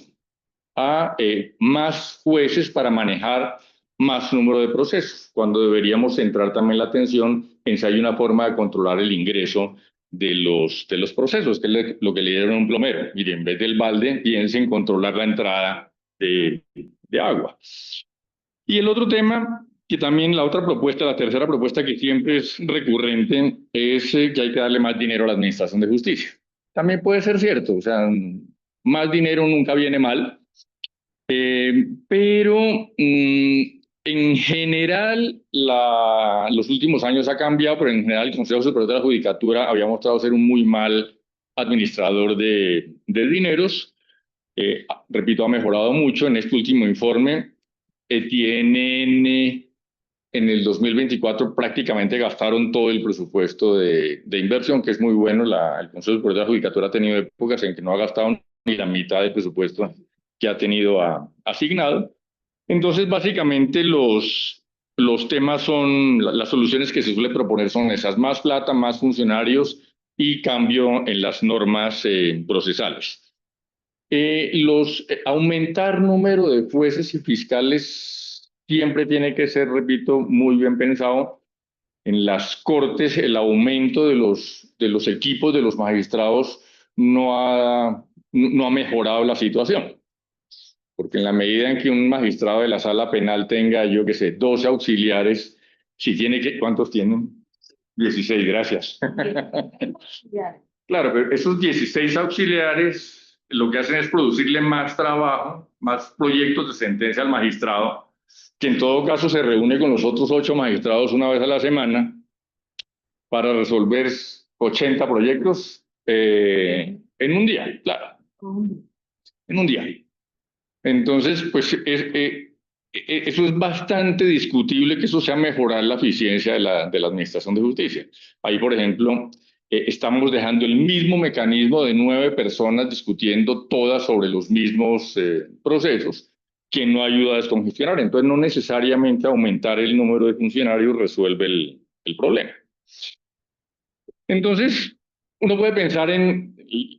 a más jueces para manejar más número de procesos, cuando deberíamos centrar también la atención en si hay una forma de controlar el ingreso de los procesos, que es lo que le dieron a un plomero. Mire, en vez del balde, piensen en controlar la entrada de agua. Y el otro tema, que también la otra propuesta, la tercera propuesta que siempre es recurrente, es que hay que darle más dinero a la Administración de Justicia. También puede ser cierto, o sea, más dinero nunca viene mal, pero en general los últimos años ha cambiado, pero en general el Consejo Superior de la Judicatura había mostrado ser un muy mal administrador de dineros. Repito, ha mejorado mucho. En este último informe tienen en el 2024 prácticamente gastaron todo el presupuesto de inversión, que es muy bueno. El Consejo Superior de la Judicatura ha tenido épocas en que no ha gastado ni la mitad del presupuesto que ha tenido asignado. Entonces, básicamente los temas son, las soluciones que se suele proponer son esas: más plata, más funcionarios y cambio en las normas procesales. Aumentar número de jueces y fiscales siempre tiene que ser, repito, muy bien pensado. En las cortes, el aumento de los equipos de los magistrados no ha mejorado la situación. Porque en la medida en que un magistrado de la sala penal tenga, yo qué sé, 12 auxiliares, si tiene que, ¿cuántos tienen? 16, gracias. Claro, pero esos 16 auxiliares lo que hacen es producirle más trabajo, más proyectos de sentencia al magistrado, que en todo caso se reúne con los otros 8 magistrados una vez a la semana para resolver 80 proyectos en un día, claro, en un día. Entonces, pues eso es bastante discutible, que eso sea mejorar la eficiencia de la Administración de Justicia. Ahí, por ejemplo, estamos dejando el mismo mecanismo de 9 personas discutiendo todas sobre los mismos procesos, que no ayuda a descongestionar. Entonces, no necesariamente aumentar el número de funcionarios resuelve el problema. Entonces, uno puede pensar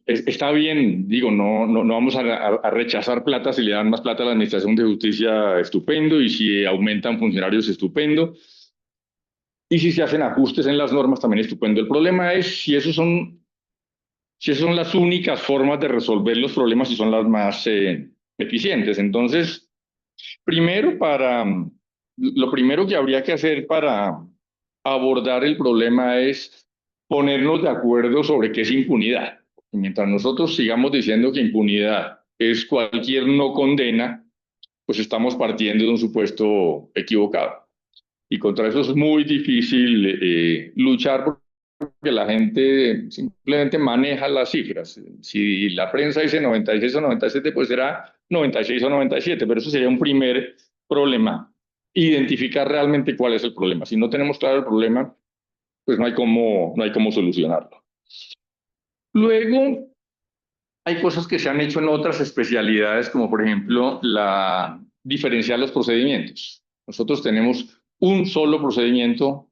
está bien, digo, no vamos a rechazar plata. Si le dan más plata a la Administración de Justicia, estupendo, y si aumentan funcionarios, estupendo, y si se hacen ajustes en las normas, también estupendo. El problema es si esas son las únicas formas de resolver los problemas y son las más eficientes. Entonces, lo primero que habría que hacer para abordar el problema es ponernos de acuerdo sobre qué es impunidad. Mientras nosotros sigamos diciendo que impunidad es cualquier no condena, pues estamos partiendo de un supuesto equivocado. Y contra eso es muy difícil luchar, porque la gente simplemente maneja las cifras. Si la prensa dice 96 o 97, pues será 96 o 97, pero eso sería un primer problema. Identificar realmente cuál es el problema. Si no tenemos claro el problema, pues no hay cómo solucionarlo. Luego, hay cosas que se han hecho en otras especialidades, como por ejemplo diferenciar los procedimientos. Nosotros tenemos un solo procedimiento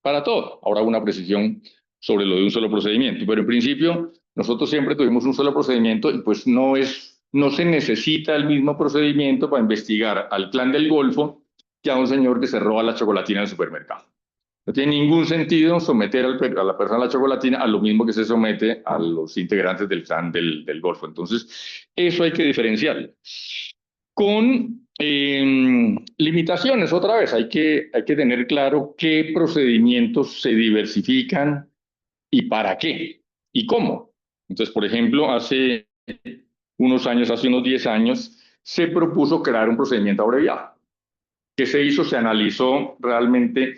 para todo. Ahora una precisión sobre lo de un solo procedimiento, pero en principio nosotros siempre tuvimos un solo procedimiento, y pues no se necesita el mismo procedimiento para investigar al clan del Golfo que a un señor que se roba la chocolatina en el supermercado. No tiene ningún sentido someter a la persona a la chocolatina a lo mismo que se somete a los integrantes del clan del Golfo. Entonces, eso hay que diferenciarlo. Con limitaciones, otra vez, hay que tener claro qué procedimientos se diversifican y para qué y cómo. Entonces, por ejemplo, hace unos 10 años, se propuso crear un procedimiento abreviado. ¿Qué se hizo? Se analizó realmente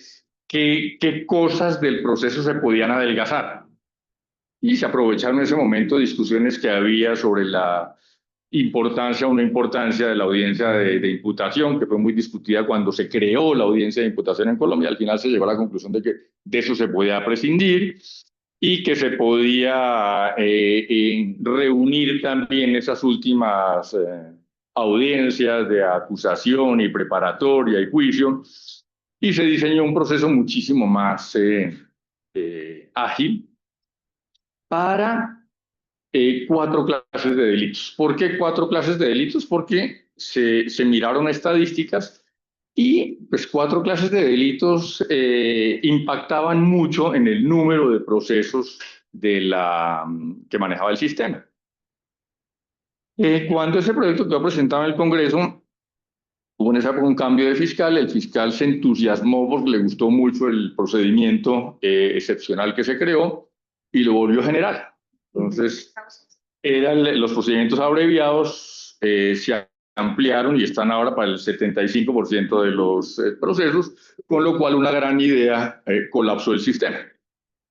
qué cosas del proceso se podían adelgazar. Y se aprovecharon en ese momento discusiones que había sobre la importancia o no importancia de la audiencia de imputación, que fue muy discutida cuando se creó la audiencia de imputación en Colombia. Al final se llegó a la conclusión de que de eso se podía prescindir y que se podía reunir también esas últimas audiencias de acusación y preparatoria y juicio, y se diseñó un proceso muchísimo más ágil para 4 clases de delitos. ¿Por qué 4 clases de delitos? Porque se miraron estadísticas y pues 4 clases de delitos impactaban mucho en el número de procesos que manejaba el sistema. Cuando ese proyecto quedó presentado en el Congreso, hubo en esa época un cambio de fiscal. El fiscal se entusiasmó porque le gustó mucho el procedimiento excepcional que se creó y lo volvió general. Entonces, los procedimientos abreviados se ampliaron y están ahora para el 75% de los procesos, con lo cual una gran idea colapsó el sistema.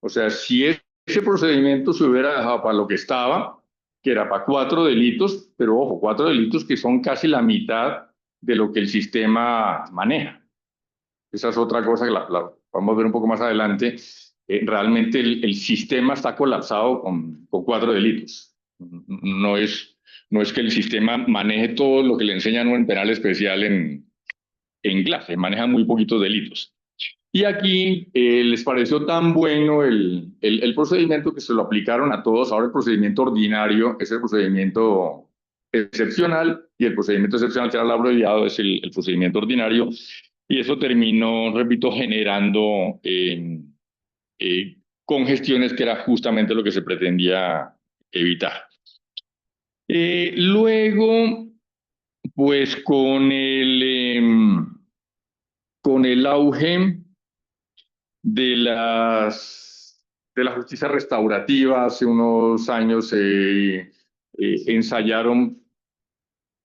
O sea, si ese procedimiento se hubiera dejado para lo que estaba, que era para 4 delitos, pero ojo, 4 delitos que son casi la mitad de lo que el sistema maneja. Esa es otra cosa que la vamos a ver un poco más adelante. Realmente el sistema está colapsado con 4 delitos. No es que el sistema maneje todo lo que le enseñan en penal especial en clase, maneja muy poquitos delitos. Y aquí les pareció tan bueno el procedimiento que se lo aplicaron a todos. Ahora el procedimiento ordinario es el procedimiento excepcional, y el procedimiento excepcional, que era el abreviado, es el procedimiento ordinario. Y eso terminó, repito, generando congestiones, que era justamente lo que se pretendía evitar. Luego, pues con el auge de la justicia restaurativa, hace unos años ensayaron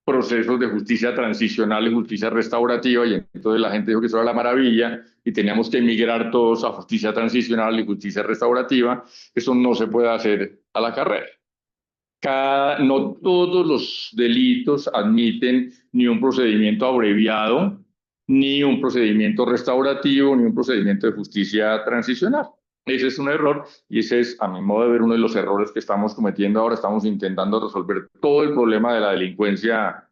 procesos de justicia transicional y justicia restaurativa, y entonces la gente dijo que eso era la maravilla y teníamos que emigrar todos a justicia transicional y justicia restaurativa. Eso no se puede hacer a la carrera. No todos los delitos admiten ni un procedimiento abreviado, ni un procedimiento restaurativo, ni un procedimiento de justicia transicional. Ese es un error, y ese es, a mi modo de ver, uno de los errores que estamos cometiendo ahora. Estamos intentando resolver todo el problema de la delincuencia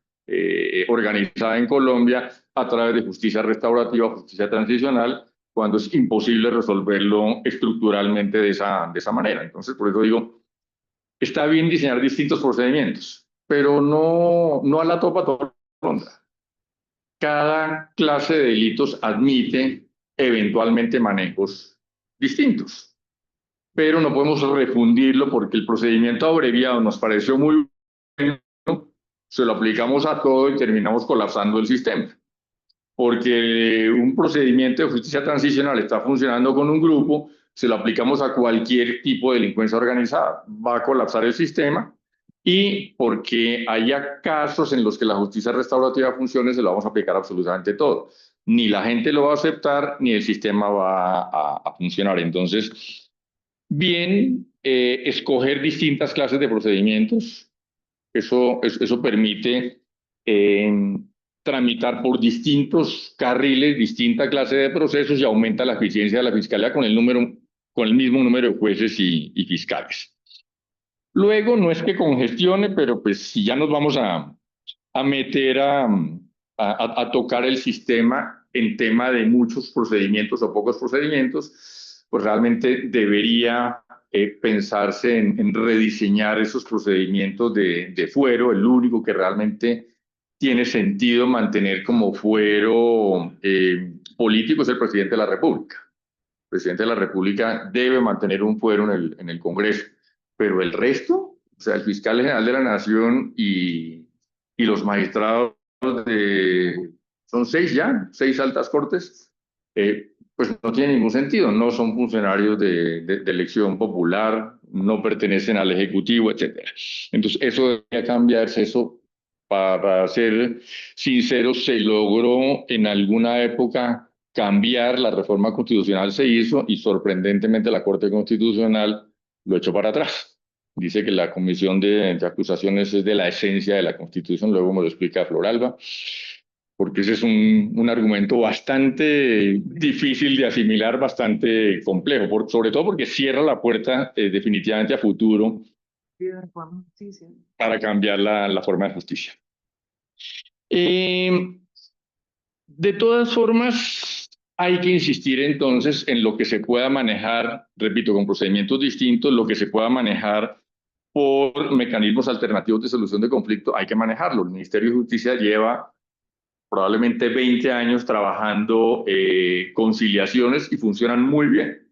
organizada en Colombia a través de justicia restaurativa, justicia transicional, cuando es imposible resolverlo estructuralmente de esa manera. Entonces, por eso digo, está bien diseñar distintos procedimientos, pero no a la topa ronda. Cada clase de delitos admite eventualmente manejos distintos, pero no podemos refundirlo porque el procedimiento abreviado nos pareció muy bueno, se lo aplicamos a todo y terminamos colapsando el sistema. Porque un procedimiento de justicia transicional está funcionando con un grupo, se lo aplicamos a cualquier tipo de delincuencia organizada, va a colapsar el sistema, y porque haya casos en los que la justicia restaurativa funcione, se lo vamos a aplicar absolutamente todo. Ni la gente lo va a aceptar, ni el sistema va a funcionar. Entonces, bien, escoger distintas clases de procedimientos, eso permite tramitar por distintos carriles, distinta clase de procesos, y aumenta la eficiencia de la fiscalía con el mismo número de jueces y fiscales. Luego, no es que congestione, pero pues si ya nos vamos a meter a tocar el sistema en tema de muchos procedimientos o pocos procedimientos, pues realmente debería pensarse en rediseñar esos procedimientos de fuero. El único que realmente tiene sentido mantener como fuero político es el presidente de la República. El presidente de la República debe mantener un fuero en el Congreso, pero el resto, o sea, el fiscal general de la Nación y los magistrados son 6 ya, 6 altas cortes, pues no tiene ningún sentido, no son funcionarios de elección popular, no pertenecen al Ejecutivo, etcétera. Entonces, eso debería cambiarse. Eso, para ser sinceros, se logró en alguna época cambiar, la reforma constitucional se hizo y sorprendentemente la Corte Constitucional lo echó para atrás. Dice que la comisión de acusaciones es de la esencia de la Constitución, luego me lo explica Floralba, porque ese es un argumento bastante difícil de asimilar, bastante complejo, sobre todo porque cierra la puerta definitivamente a futuro para cambiar la forma de justicia. De todas formas, hay que insistir entonces en lo que se pueda manejar, repito, con procedimientos distintos, lo que se pueda manejar por mecanismos alternativos de solución de conflicto, hay que manejarlo. El Ministerio de Justicia lleva probablemente 20 años trabajando conciliaciones y funcionan muy bien.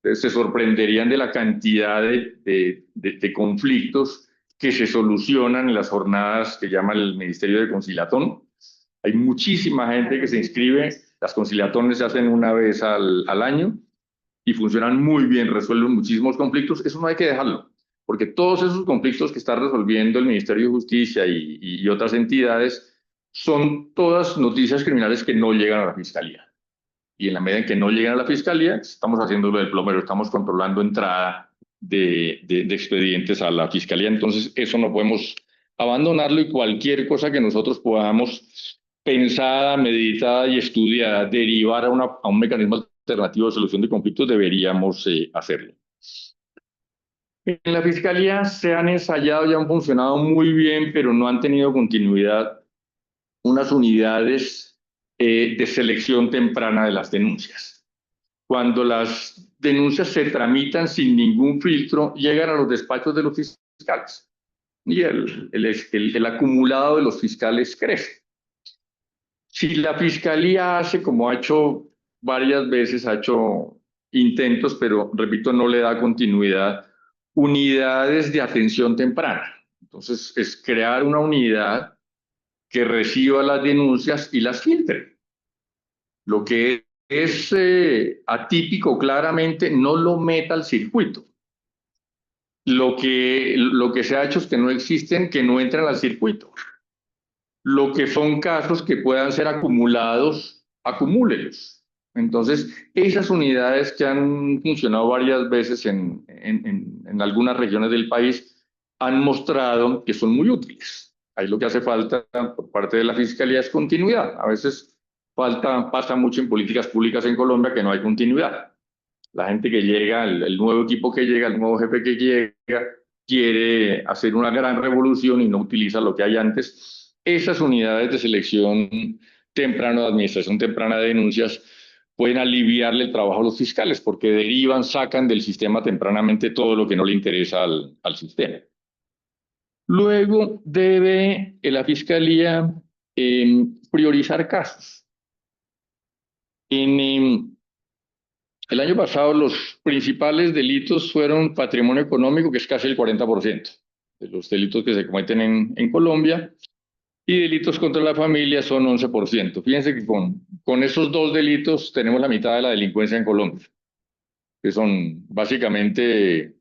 Se sorprenderían de la cantidad de conflictos que se solucionan en las jornadas que llama el Ministerio de Conciliatón. Hay muchísima gente que se inscribe, las conciliatones se hacen una vez al año y funcionan muy bien, resuelven muchísimos conflictos. Eso no hay que dejarlo, porque todos esos conflictos que está resolviendo el Ministerio de Justicia y otras entidades son todas noticias criminales que no llegan a la Fiscalía. Y en la medida en que no llegan a la Fiscalía, estamos haciendo lo del plomero, estamos controlando entrada de expedientes a la Fiscalía. Entonces, eso no podemos abandonarlo, y cualquier cosa que nosotros podamos, pensada, meditada y estudiada, derivar a un mecanismo alternativo de solución de conflictos, deberíamos hacerlo. En la Fiscalía se han ensayado y han funcionado muy bien, pero no han tenido continuidad, unas unidades de selección temprana de las denuncias. Cuando las denuncias se tramitan sin ningún filtro, llegan a los despachos de los fiscales y el acumulado de los fiscales crece. Si la Fiscalía hace, como ha hecho varias veces, ha hecho intentos, pero repito, no le da continuidad, unidades de atención temprana. Entonces, es crear una unidad que reciba las denuncias y las filtre. Lo que es atípico, claramente, no lo meta al circuito. Lo que se ha hecho es que no existen, que no entran al circuito. Lo que son casos que puedan ser acumulados, acumúlelos. Entonces, esas unidades que han funcionado varias veces en algunas regiones del país han mostrado que son muy útiles. Ahí lo que hace falta por parte de la Fiscalía es continuidad. A veces pasa mucho en políticas públicas en Colombia que no hay continuidad. La gente que llega, el nuevo equipo que llega, el nuevo jefe que llega, quiere hacer una gran revolución y no utiliza lo que hay antes. Esas unidades de selección temprana, de administración temprana de denuncias, pueden aliviarle el trabajo a los fiscales, porque derivan, sacan del sistema tempranamente todo lo que no le interesa al sistema. Luego debe la Fiscalía priorizar casos. El año pasado los principales delitos fueron patrimonio económico, que es casi el 40% de los delitos que se cometen en Colombia, y delitos contra la familia son 11%. Fíjense que con esos dos delitos tenemos la mitad de la delincuencia en Colombia, que son básicamente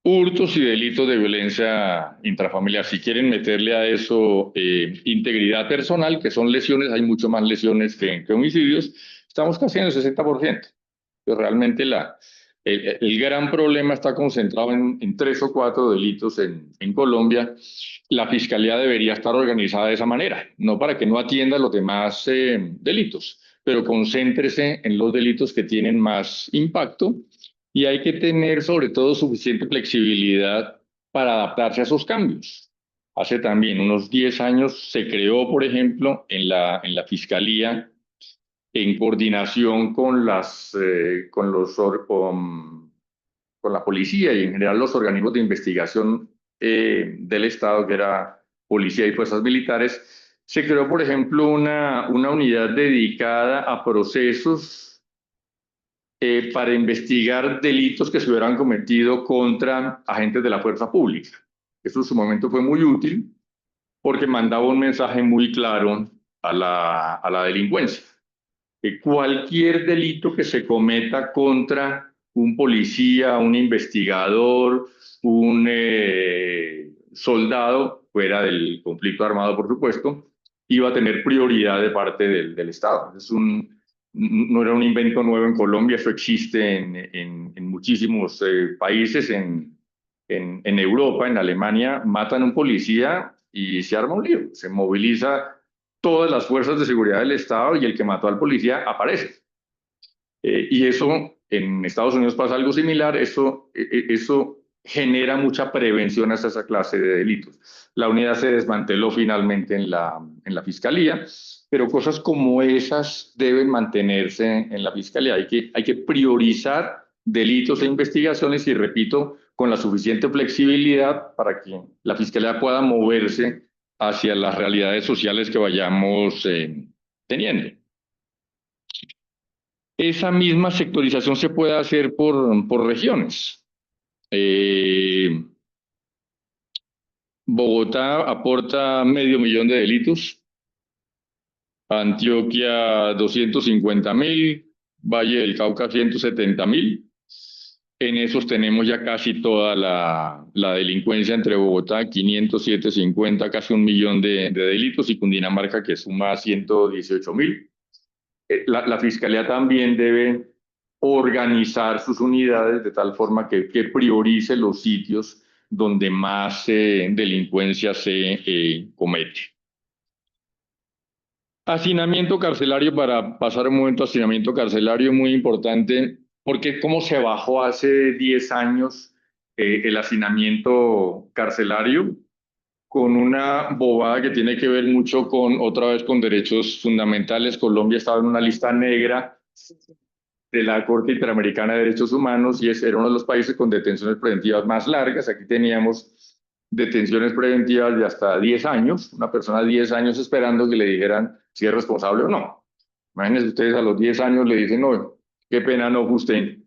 hurtos y delitos de violencia intrafamiliar. Si quieren meterle a eso integridad personal, que son lesiones, hay mucho más lesiones que homicidios, estamos casi en el 60%. Pero realmente el gran problema está concentrado en 3 o 4 delitos en Colombia. La Fiscalía debería estar organizada de esa manera, no para que no atienda los demás delitos, pero concéntrese en los delitos que tienen más impacto, y hay que tener sobre todo suficiente flexibilidad para adaptarse a esos cambios. Hace también unos 10 años se creó, por ejemplo, en la Fiscalía, en coordinación con la policía y en general los organismos de investigación del Estado, que era Policía y Fuerzas Militares, se creó, por ejemplo, una unidad dedicada a procesos para investigar delitos que se hubieran cometido contra agentes de la fuerza pública. Eso en su momento fue muy útil porque mandaba un mensaje muy claro a la delincuencia. Que cualquier delito que se cometa contra un policía, un investigador, un soldado, fuera del conflicto armado, por supuesto, iba a tener prioridad de parte del Estado. No era un invento nuevo en Colombia, eso existe en muchísimos países, en Europa, en Alemania, matan a un policía y se arma un lío, se moviliza todas las fuerzas de seguridad del Estado y el que mató al policía aparece. Y eso, en Estados Unidos pasa algo similar, eso genera mucha prevención hacia esa clase de delitos. La unidad se desmanteló finalmente en la Fiscalía, pero cosas como esas deben mantenerse en la Fiscalía. Hay que priorizar delitos e investigaciones y, repito, con la suficiente flexibilidad para que la Fiscalía pueda moverse hacia las realidades sociales que vayamos teniendo. Esa misma sectorización se puede hacer por regiones. Bogotá aporta 500.000 de delitos, Antioquia 250.000, Valle del Cauca 170.000. En esos tenemos ya casi toda la delincuencia entre Bogotá, 500, 750, casi 1.000.000 de delitos, y Cundinamarca, que suma 118.000. La Fiscalía también debe organizar sus unidades de tal forma que priorice los sitios donde más delincuencia se comete. Hacinamiento carcelario, para pasar un momento a hacinamiento carcelario, muy importante, porque cómo se bajó hace 10 años el hacinamiento carcelario, con una bobada que tiene que ver mucho otra vez, con derechos fundamentales. Colombia estaba en una lista negra de la Corte Interamericana de Derechos Humanos y era uno de los países con detenciones preventivas más largas. Aquí teníamos detenciones preventivas de hasta 10 años, una persona 10 años esperando que le dijeran si es responsable o no. Imagínense ustedes, a los 10 años le dicen, no, qué pena, no, usted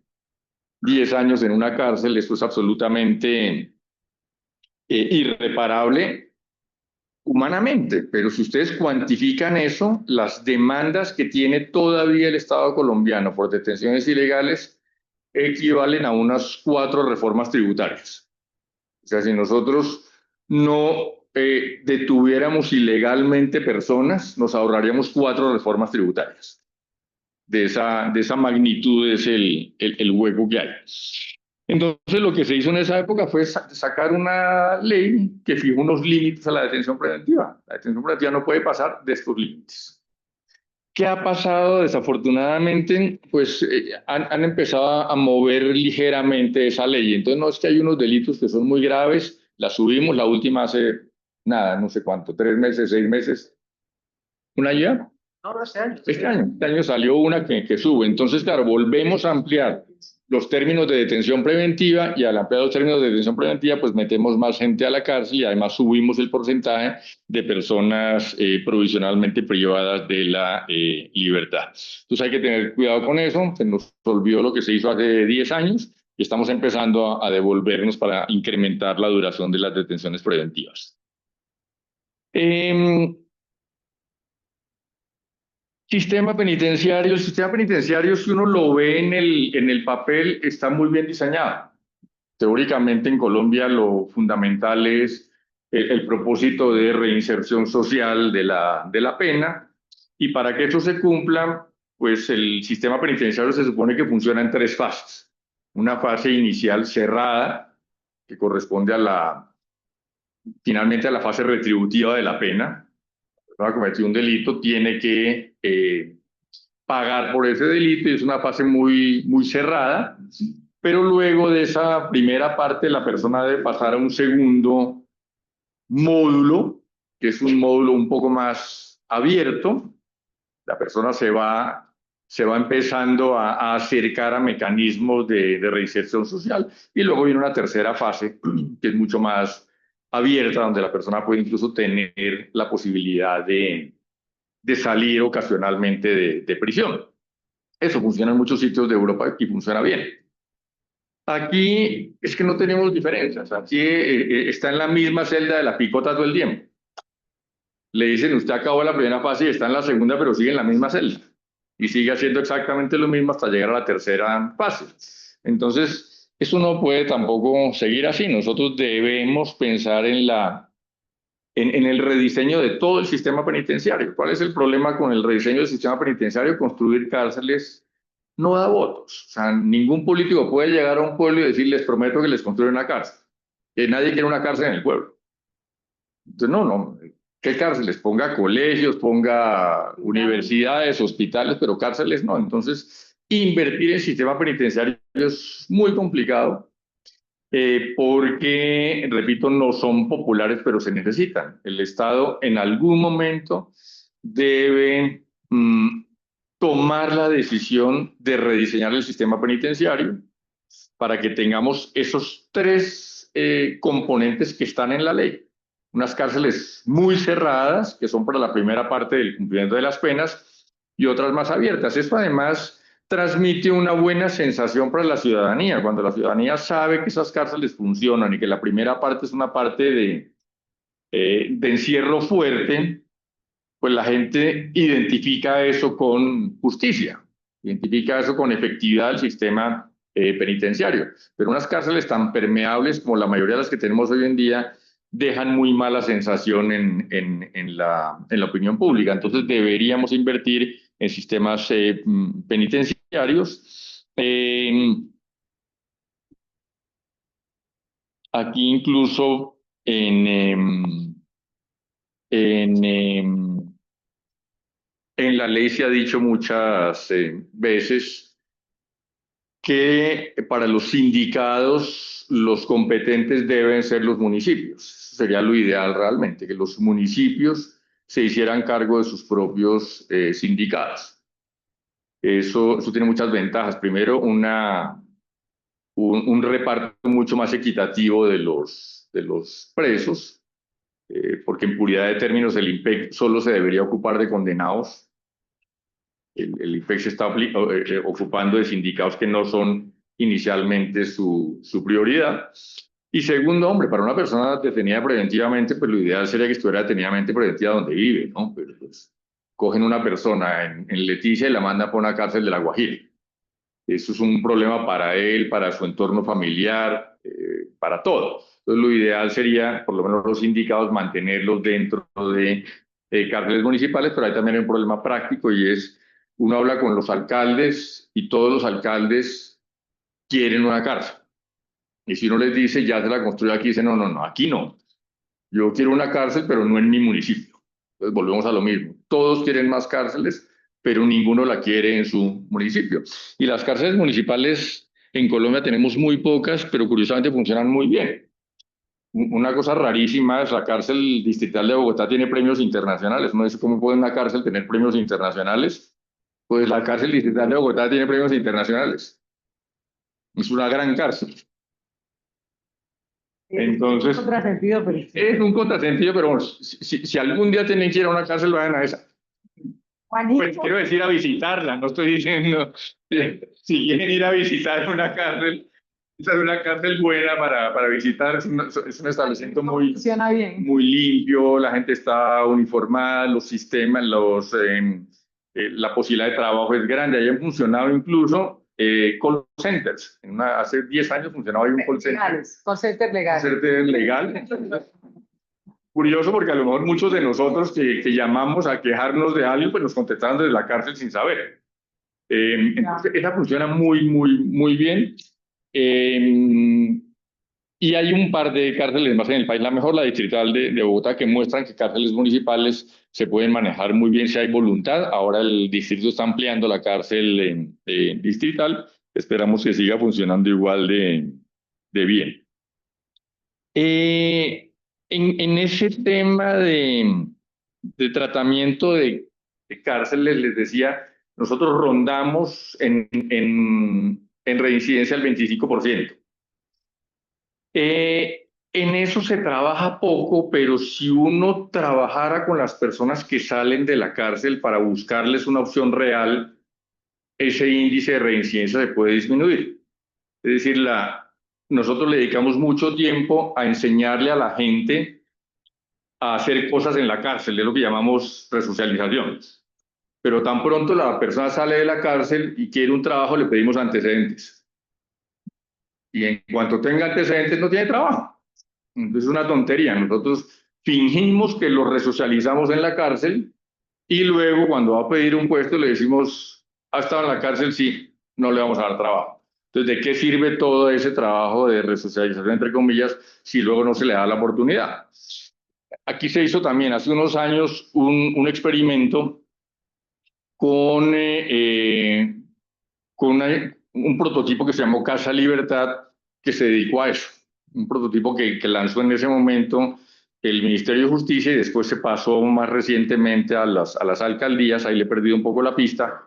10 años en una cárcel. Esto es absolutamente irreparable humanamente, pero si ustedes cuantifican eso, las demandas que tiene todavía el Estado colombiano por detenciones ilegales equivalen a unas 4 reformas tributarias. O sea, si nosotros no detuviéramos ilegalmente personas, nos ahorraríamos 4 reformas tributarias. De esa magnitud es el hueco que hay. Entonces, lo que se hizo en esa época fue sacar una ley que fijó unos límites a la detención preventiva. La detención preventiva no puede pasar de estos límites. ¿Qué ha pasado? Desafortunadamente, pues han empezado a mover ligeramente esa ley. Entonces, no es que hay unos delitos que son muy graves, la subimos, la última hace nada, no sé cuánto, 3 meses, 6 meses, un año. No, no, este año salió una que sube. Entonces, claro, volvemos a ampliar los términos de detención preventiva y al ampliar los términos de detención preventiva, pues metemos más gente a la cárcel y además subimos el porcentaje de personas provisionalmente privadas de la libertad. Entonces hay que tener cuidado con eso. Se nos olvidó lo que se hizo hace 10 años y estamos empezando a devolvernos para incrementar la duración de las detenciones preventivas. Sistema penitenciario. El sistema penitenciario, si uno lo ve en el papel, está muy bien diseñado. Teóricamente en Colombia lo fundamental es el propósito de reinserción social de la pena, y para que eso se cumpla, pues el sistema penitenciario se supone que funciona en 3 fases. Una fase inicial cerrada, que corresponde finalmente a la fase retributiva de la pena. La persona cometió un delito, tiene que pagar por ese delito, y es una fase muy cerrada, pero luego de esa primera parte la persona debe pasar a un segundo módulo, que es un módulo un poco más abierto. La persona se va empezando a acercar a mecanismos de reinserción social, y luego viene una tercera fase que es mucho más abierta, donde la persona puede incluso tener la posibilidad de salir ocasionalmente de prisión. Eso funciona en muchos sitios de Europa y funciona bien. Aquí es que no tenemos diferencias. Aquí está en la misma celda de la picota todo el tiempo. Le dicen, usted acabó la primera fase y está en la segunda, pero sigue en la misma celda. Y sigue haciendo exactamente lo mismo hasta llegar a la tercera fase. Entonces, eso no puede tampoco seguir así. Nosotros debemos pensar en el rediseño de todo el sistema penitenciario. ¿Cuál es el problema con el rediseño del sistema penitenciario? Construir cárceles no da votos. O sea, ningún político puede llegar a un pueblo y decir, les prometo que les construyen una cárcel. Que nadie quiere una cárcel en el pueblo. Entonces, no. ¿Qué cárceles? Ponga colegios, ponga universidades, hospitales, pero cárceles no. Entonces, invertir en el sistema penitenciario es muy complicado. Porque, repito, no son populares, pero se necesitan. El Estado en algún momento debe tomar la decisión de rediseñar el sistema penitenciario para que tengamos esos 3 componentes que están en la ley. Unas cárceles muy cerradas, que son para la primera parte del cumplimiento de las penas, y otras más abiertas. Esto además transmite una buena sensación para la ciudadanía. Cuando la ciudadanía sabe que esas cárceles funcionan y que la primera parte es una parte de encierro fuerte, pues la gente identifica eso con justicia, identifica eso con efectividad del sistema penitenciario. Pero unas cárceles tan permeables como la mayoría de las que tenemos hoy en día dejan muy mala sensación en la opinión pública. Entonces deberíamos invertir en sistemas penitenciarios. Aquí incluso en la ley se ha dicho muchas veces que para los sindicados los competentes deben ser los municipios. Sería lo ideal realmente, que los municipios se hicieran cargo de sus propios sindicatos. Eso tiene muchas ventajas. Primero, un reparto mucho más equitativo de los presos, porque en puridad de términos el IMPEC solo se debería ocupar de condenados. El IPEC se está ocupando de sindicados que no son inicialmente su prioridad. Y segundo, hombre, para una persona detenida preventivamente, pues lo ideal sería que estuviera detenidamente preventiva donde vive, ¿no? Pero pues cogen una persona en Leticia y la mandan por una cárcel de La Guajira. Eso es un problema para él, para su entorno familiar, para todo. Entonces lo ideal sería, por lo menos los sindicados, mantenerlos dentro de cárceles municipales, pero hay también un problema práctico, y es, uno habla con los alcaldes y todos los alcaldes quieren una cárcel. Y si uno les dice, ya se la construye aquí, dicen, no, aquí no. Yo quiero una cárcel, pero no en mi municipio. Entonces volvemos a lo mismo. Todos quieren más cárceles, pero ninguno la quiere en su municipio. Y las cárceles municipales en Colombia tenemos muy pocas, pero curiosamente funcionan muy bien. una cosa rarísima es la cárcel distrital de Bogotá tiene premios internacionales. No sé cómo puede una cárcel tener premios internacionales. Pues la cárcel distrital de Bogotá tiene premios internacionales. Es una gran cárcel. Entonces, Es un contrasentido, pero es un contrasentido, pero bueno, si algún día tienen que ir a una cárcel, vayan a esa. Pues quiero decir a visitarla, no estoy diciendo, si quieren ir a visitar una cárcel, esa es una cárcel buena para visitar, es un establecimiento funciona bien. muy limpio, la gente está uniformada, los sistemas, la posibilidad de trabajo es grande, ahí han funcionado incluso call centers, hace 10 años funcionaba ahí un call center. Legales, call center legal. Call center legal. Curioso porque a lo mejor muchos de nosotros que llamamos a quejarnos de algo, pues nos contestaban desde la cárcel sin saber. Entonces, esa funciona muy bien. Y hay un par de cárceles más en el país, la mejor, la distrital de Bogotá, que muestran que cárceles municipales se pueden manejar muy bien si hay voluntad. Ahora el distrito está ampliando la cárcel distrital. Esperamos que siga funcionando igual de bien. En ese tema de tratamiento de cárceles, les decía, nosotros rondamos en reincidencia el 25%. En eso se trabaja poco, pero si uno trabajara con las personas que salen de la cárcel para buscarles una opción real, ese índice de reincidencia se puede disminuir. Es decir, nosotros le dedicamos mucho tiempo a enseñarle a la gente a hacer cosas en la cárcel, es lo que llamamos resocialización. Pero tan pronto la persona sale de la cárcel y quiere un trabajo, le pedimos antecedentes. Y en cuanto tenga antecedentes, no tiene trabajo. Entonces es una tontería. Nosotros fingimos que lo resocializamos en la cárcel y luego cuando va a pedir un puesto le decimos, ¿ha estado en la cárcel? Sí, no le vamos a dar trabajo. Entonces, ¿de qué sirve todo ese trabajo de resocialización, entre comillas, si luego no se le da la oportunidad? Aquí se hizo también hace unos años un experimento con, un prototipo que se llamó Casa Libertad, que se dedicó a eso. Un prototipo que lanzó en ese momento el Ministerio de Justicia y después se pasó más recientemente a las alcaldías, ahí le he perdido un poco la pista.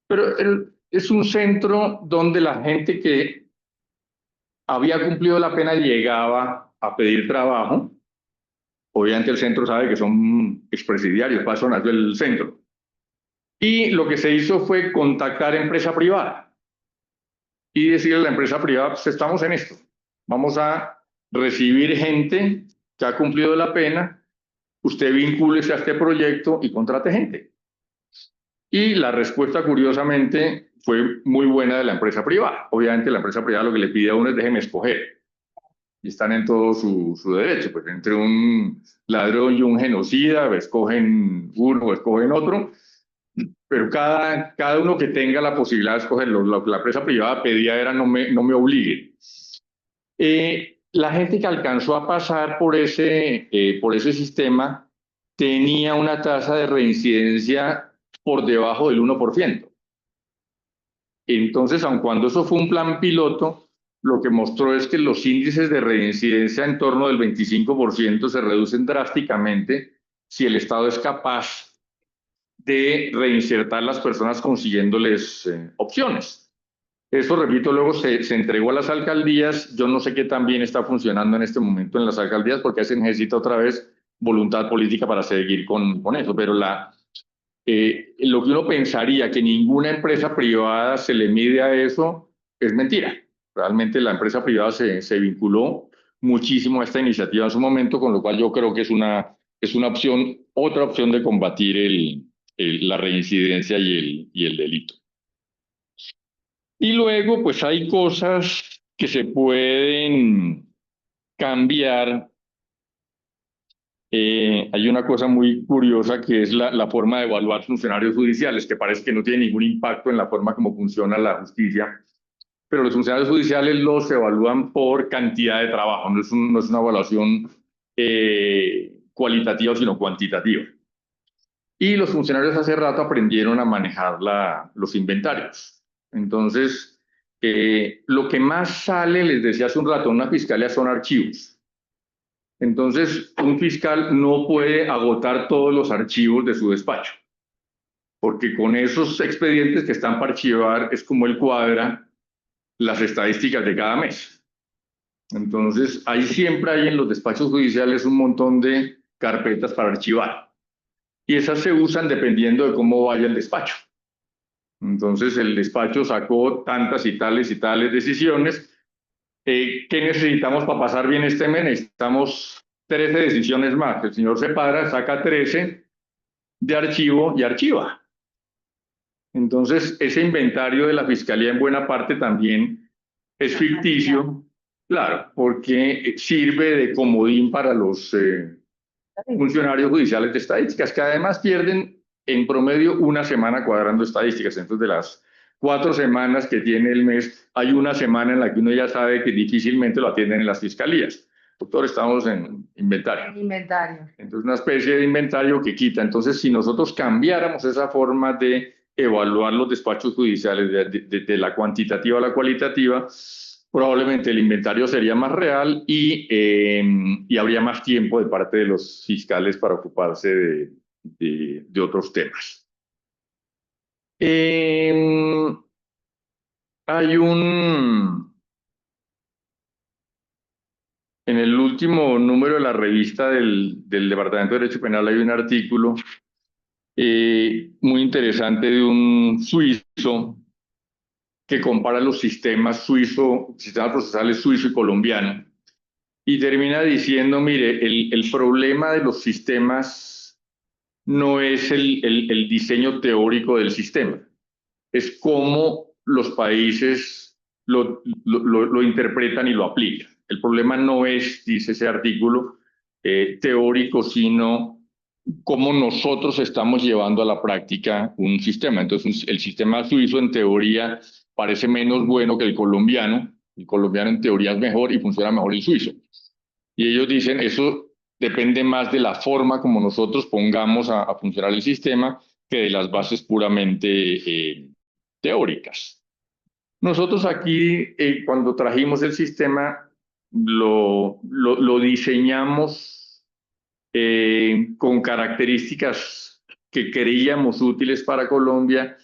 Pero es un centro donde la gente que había cumplido la pena llegaba a pedir trabajo. Obviamente el centro sabe que son expresidiarios, personas del centro. Y lo que se hizo fue contactar a empresa privada y decirle a la empresa privada, pues estamos en esto, vamos a recibir gente que ha cumplido la pena, usted vincúlese a este proyecto y contrate gente. Y la respuesta, curiosamente, fue muy buena de la empresa privada. Obviamente la empresa privada lo que le pide a uno es déjeme escoger. Y están en todo su derecho, pues entre un ladrón y un genocida, escogen uno o escogen otro, pero cada uno que tenga la posibilidad de escogerlo. Lo que la empresa privada pedía era no me obliguen. La gente que alcanzó a pasar por ese sistema tenía una tasa de reincidencia por debajo del 1%. Entonces, aun cuando eso fue un plan piloto, lo que mostró es que los índices de reincidencia en torno del 25% se reducen drásticamente si el Estado es capaz de reinsertar a las personas consiguiéndoles opciones. Eso, repito, luego se entregó a las alcaldías. Yo no sé qué tan bien está funcionando en este momento en las alcaldías porque se necesita otra vez voluntad política para seguir con eso, pero lo que uno pensaría que ninguna empresa privada se le mide a eso es mentira. Realmente la empresa privada se vinculó muchísimo a esta iniciativa en su momento, con lo cual yo creo que es una opción, otra opción de combatir la reincidencia y el delito. Y luego, pues hay cosas que se pueden cambiar. Hay una cosa muy curiosa que es la forma de evaluar funcionarios judiciales, que parece que no tiene ningún impacto en la forma como funciona la justicia, pero los funcionarios judiciales los evalúan por cantidad de trabajo, no es una evaluación cualitativa, sino cuantitativa. Y los funcionarios hace rato aprendieron a manejar los inventarios. Entonces, lo que más sale, les decía hace un rato, en una fiscalía son archivos. Entonces, un fiscal no puede agotar todos los archivos de su despacho, porque con esos expedientes que están para archivar es como él cuadra las estadísticas de cada mes. Entonces, ahí siempre hay en los despachos judiciales un montón de carpetas para archivar. Y esas se usan dependiendo de cómo vaya el despacho. Entonces, el despacho sacó tantas y tales decisiones. ¿Qué necesitamos para pasar bien este mes? Necesitamos 13 decisiones más. El señor se para, saca 13 de archivo y archiva. Entonces, ese inventario de la Fiscalía en buena parte también es ficticio, claro, porque sirve de comodín para los funcionarios judiciales de estadísticas, que además pierden en promedio una semana cuadrando estadísticas. Entonces, de las 4 semanas que tiene el mes, hay una semana en la que uno ya sabe que difícilmente lo atienden en las fiscalías. Doctor, estamos en inventario. En inventario. Entonces, una especie de inventario que quita. Entonces, si nosotros cambiáramos esa forma de evaluar los despachos judiciales de la cuantitativa a la cualitativa, probablemente el inventario sería más real y habría más tiempo de parte de los fiscales para ocuparse de otros temas. Hay en el último número de la revista del Departamento de Derecho Penal hay un artículo muy interesante de un suizo que compara los sistemas procesales suizo y colombiano, y termina diciendo, mire, el problema de los sistemas no es el diseño teórico del sistema, es cómo los países lo interpretan y lo aplican. El problema no es, dice ese artículo, teórico, sino cómo nosotros estamos llevando a la práctica un sistema. Entonces, el sistema suizo en teoría parece menos bueno que el colombiano en teoría es mejor y funciona mejor el suizo. Y ellos dicen, eso depende más de la forma como nosotros pongamos a funcionar el sistema que de las bases puramente teóricas. Nosotros aquí, cuando trajimos el sistema, lo diseñamos con características que creíamos útiles para Colombia,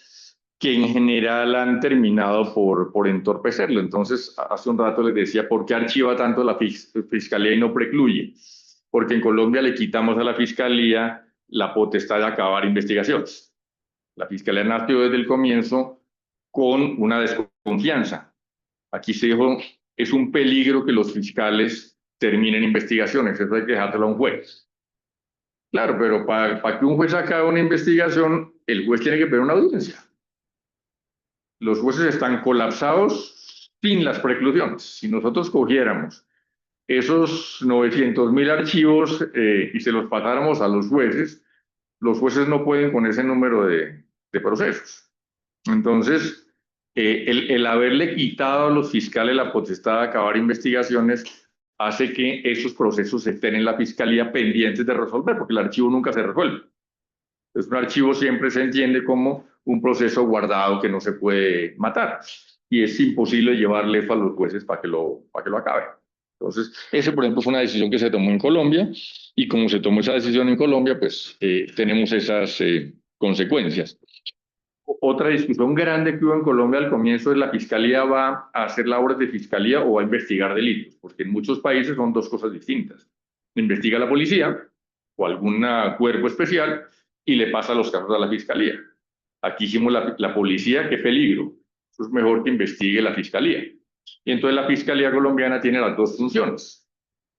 que en general han terminado por entorpecerlo. Entonces, hace un rato les decía, ¿por qué archiva tanto la Fiscalía y no precluye? Porque en Colombia le quitamos a la Fiscalía la potestad de acabar investigaciones. La Fiscalía nació desde el comienzo con una desconfianza. Aquí se dijo, es un peligro que los fiscales terminen investigaciones, eso hay que dejárselo a un juez. Claro, pero para que un juez acabe una investigación, el juez tiene que pedir una audiencia. Los jueces están colapsados sin las preclusiones. Si nosotros cogiéramos esos 900.000 archivos y se los pasáramos a los jueces no pueden con ese número de procesos. Entonces, el haberle quitado a los fiscales la potestad de acabar investigaciones hace que esos procesos estén en la fiscalía pendientes de resolver, porque el archivo nunca se resuelve. Entonces, un archivo siempre se entiende como un proceso guardado que no se puede matar y es imposible llevarle a los jueces para que lo acabe. Entonces, ese, por ejemplo, fue una decisión que se tomó en Colombia y como se tomó esa decisión en Colombia, pues tenemos esas consecuencias. Otra discusión grande que hubo en Colombia al comienzo es la fiscalía va a hacer labores de fiscalía o va a investigar delitos, porque en muchos países son dos cosas distintas. Investiga la policía o algún cuerpo especial y le pasa los casos a la fiscalía. Aquí hicimos la policía, qué peligro. Eso es mejor que investigue la fiscalía. Y entonces la fiscalía colombiana tiene las dos funciones.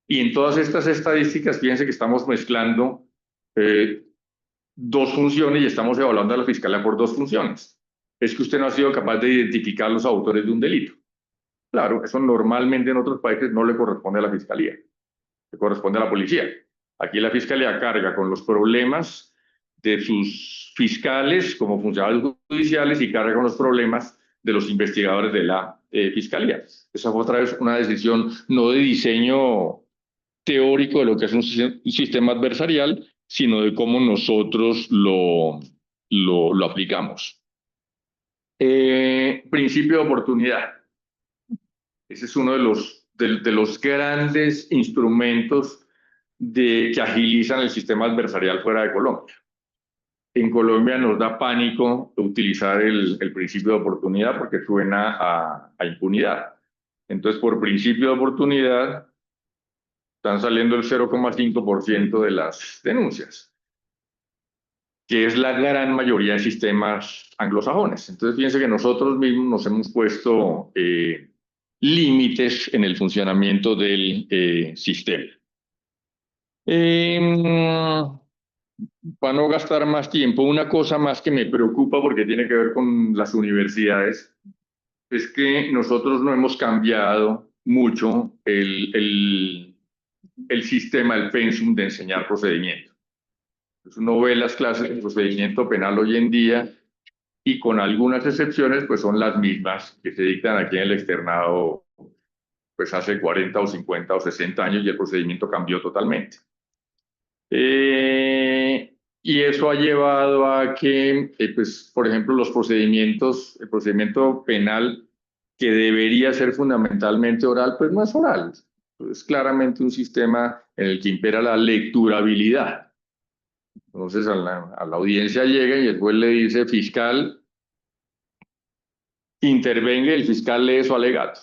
Y en todas estas estadísticas, fíjense que estamos mezclando dos funciones y estamos evaluando a la fiscalía por dos funciones. Es que usted no ha sido capaz de identificar los autores de un delito. Claro, eso normalmente en otros países no le corresponde a la fiscalía, le corresponde a la policía. Aquí la fiscalía carga con los problemas de sus fiscales como funcionarios judiciales y carga con los problemas de los investigadores de la fiscalía. Esa fue otra vez una decisión no de diseño teórico de lo que es un sistema adversarial, sino de cómo nosotros lo aplicamos. Principio de oportunidad. Ese es uno de los grandes instrumentos que agilizan el sistema adversarial fuera de Colombia. En Colombia nos da pánico utilizar el principio de oportunidad porque suena a impunidad. Entonces, por principio de oportunidad, están saliendo el 0,5% de las denuncias, que es la gran mayoría de sistemas anglosajones. Entonces, fíjense que nosotros mismos nos hemos puesto límites en el funcionamiento del sistema. Para no gastar más tiempo, una cosa más que me preocupa porque tiene que ver con las universidades es que nosotros no hemos cambiado mucho el sistema, el pensum de enseñar procedimiento. Entonces uno ve las clases de procedimiento penal hoy en día y con algunas excepciones pues son las mismas que se dictan aquí en el externado pues hace 40 o 50 o 60 años y el procedimiento cambió totalmente. Y eso ha llevado a que, pues, por ejemplo, los procedimientos, el procedimiento penal que debería ser fundamentalmente oral, pues no es oral. Es claramente un sistema en el que impera la lecturabilidad. Entonces a la audiencia llega y el juez le dice, fiscal, intervenga, el fiscal lee su alegato.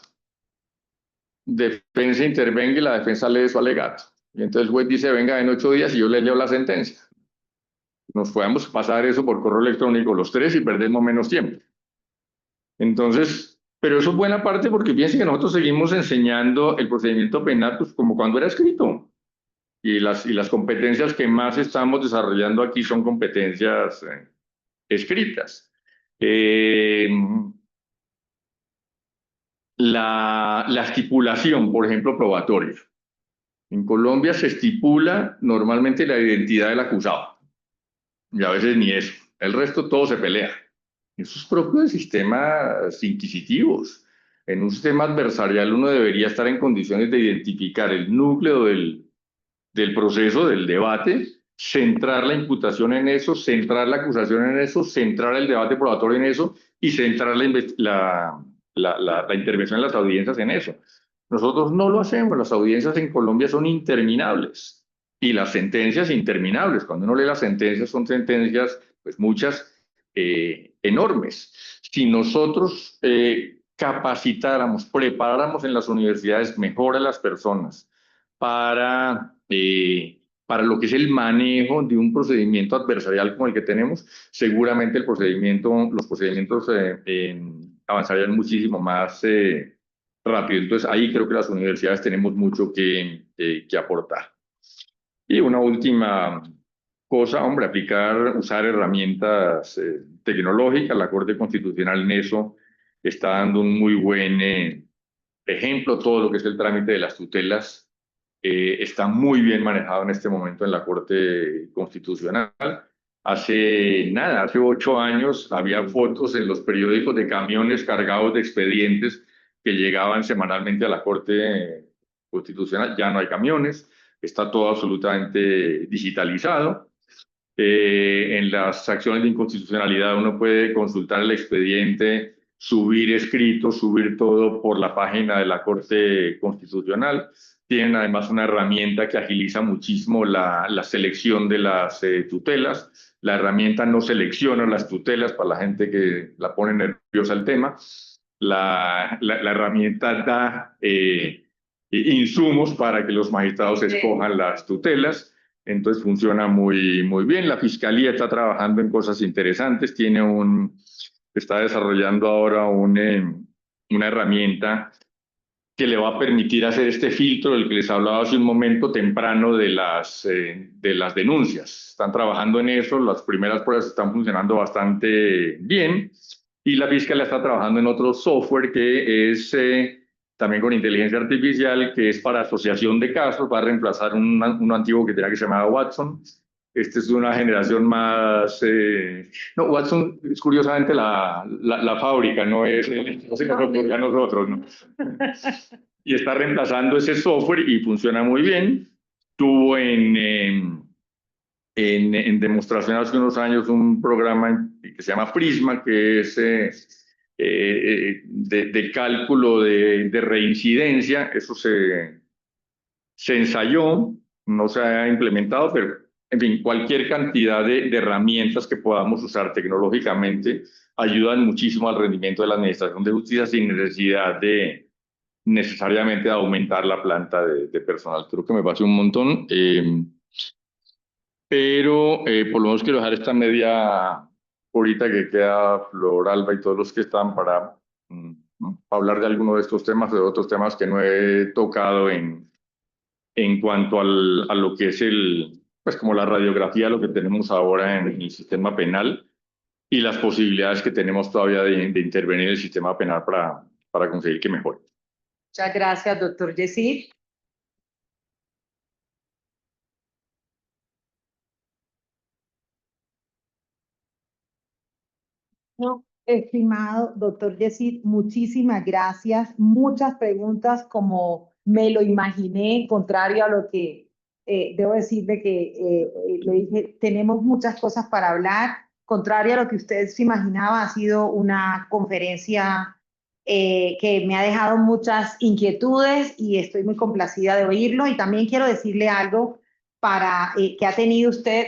Defensa intervenga y la defensa lee su alegato. Y entonces el juez dice, venga en 8 días y yo le leo la sentencia. Nos podemos pasar eso por correo electrónico los tres y perdemos menos tiempo. Entonces, pero eso es buena parte porque piensen que nosotros seguimos enseñando el procedimiento penal pues, como cuando era escrito. Y las competencias que más estamos desarrollando aquí son competencias escritas. La estipulación, por ejemplo, probatoria. En Colombia se estipula normalmente la identidad del acusado. Y a veces ni eso. El resto todo se pelea. Eso es propio de sistemas inquisitivos. En un sistema adversarial uno debería estar en condiciones de identificar el núcleo del proceso, del debate, centrar la imputación en eso, centrar la acusación en eso, centrar el debate probatorio en eso y centrar la intervención en las audiencias en eso. Nosotros no lo hacemos, las audiencias en Colombia son interminables y las sentencias interminables. Cuando uno lee las sentencias son sentencias, pues muchas, enormes. Si nosotros capacitáramos, preparáramos en las universidades mejor a las personas para lo que es el manejo de un procedimiento adversarial como el que tenemos, seguramente los procedimientos avanzarían muchísimo más rápido. Entonces ahí creo que las universidades tenemos mucho que aportar. Y una última cosa, hombre, usar herramientas tecnológicas. La Corte Constitucional en eso está dando un muy buen ejemplo. Todo lo que es el trámite de las tutelas está muy bien manejado en este momento en la Corte Constitucional. Hace 8 años había fotos en los periódicos de camiones cargados de expedientes que llegaban semanalmente a la Corte Constitucional. Ya no hay camiones, está todo absolutamente digitalizado. En las acciones de inconstitucionalidad uno puede consultar el expediente, subir escritos, subir todo por la página de la Corte Constitucional. Tienen además una herramienta que agiliza muchísimo la selección de las tutelas. La herramienta no selecciona las tutelas para la gente que la pone nerviosa el tema. La herramienta da insumos para que los magistrados escojan las tutelas. Entonces funciona muy, muy bien. La Fiscalía está trabajando en cosas interesantes. Está desarrollando ahora una herramienta que le va a permitir hacer este filtro del que les hablaba hace un momento temprano de las denuncias. Están trabajando en eso, las primeras pruebas están funcionando bastante bien y la Fiscalía está trabajando en otro software que es también con inteligencia artificial, que es para asociación de casos, va a reemplazar uno antiguo que tenía que se llamaba Watson. Este es de una generación más... no, Watson es curiosamente la fábrica, no es nosotros, ¿no? Y está reemplazando ese software y funciona muy bien. Tuvo en demostración hace unos años un programa que se llama Prisma, que es de cálculo de reincidencia. Eso se ensayó no se ha implementado, pero en fin, cualquier cantidad de herramientas que podamos usar tecnológicamente ayudan muchísimo al rendimiento de la administración de justicia sin necesidad de necesariamente aumentar la planta de personal. Creo que me pasé un montón, pero por lo menos quiero dejar esta media horita que queda Flor Alba y todos los que están para ¿no? hablar de alguno de estos temas o de otros temas que no he tocado en cuanto a lo que es pues como la radiografía, lo que tenemos ahora en el sistema penal y las posibilidades que tenemos todavía de intervenir en el sistema penal para conseguir que mejore. Muchas gracias, doctor Yesid. No, estimado doctor Yesid, muchísimas gracias. Muchas preguntas como me lo imaginé, contrario a lo que debo decirle que le dije, tenemos muchas cosas para hablar. Contrario a lo que usted se imaginaba, ha sido una conferencia que me ha dejado muchas inquietudes y estoy muy complacida de oírlo. Y también quiero decirle algo para que ha tenido usted.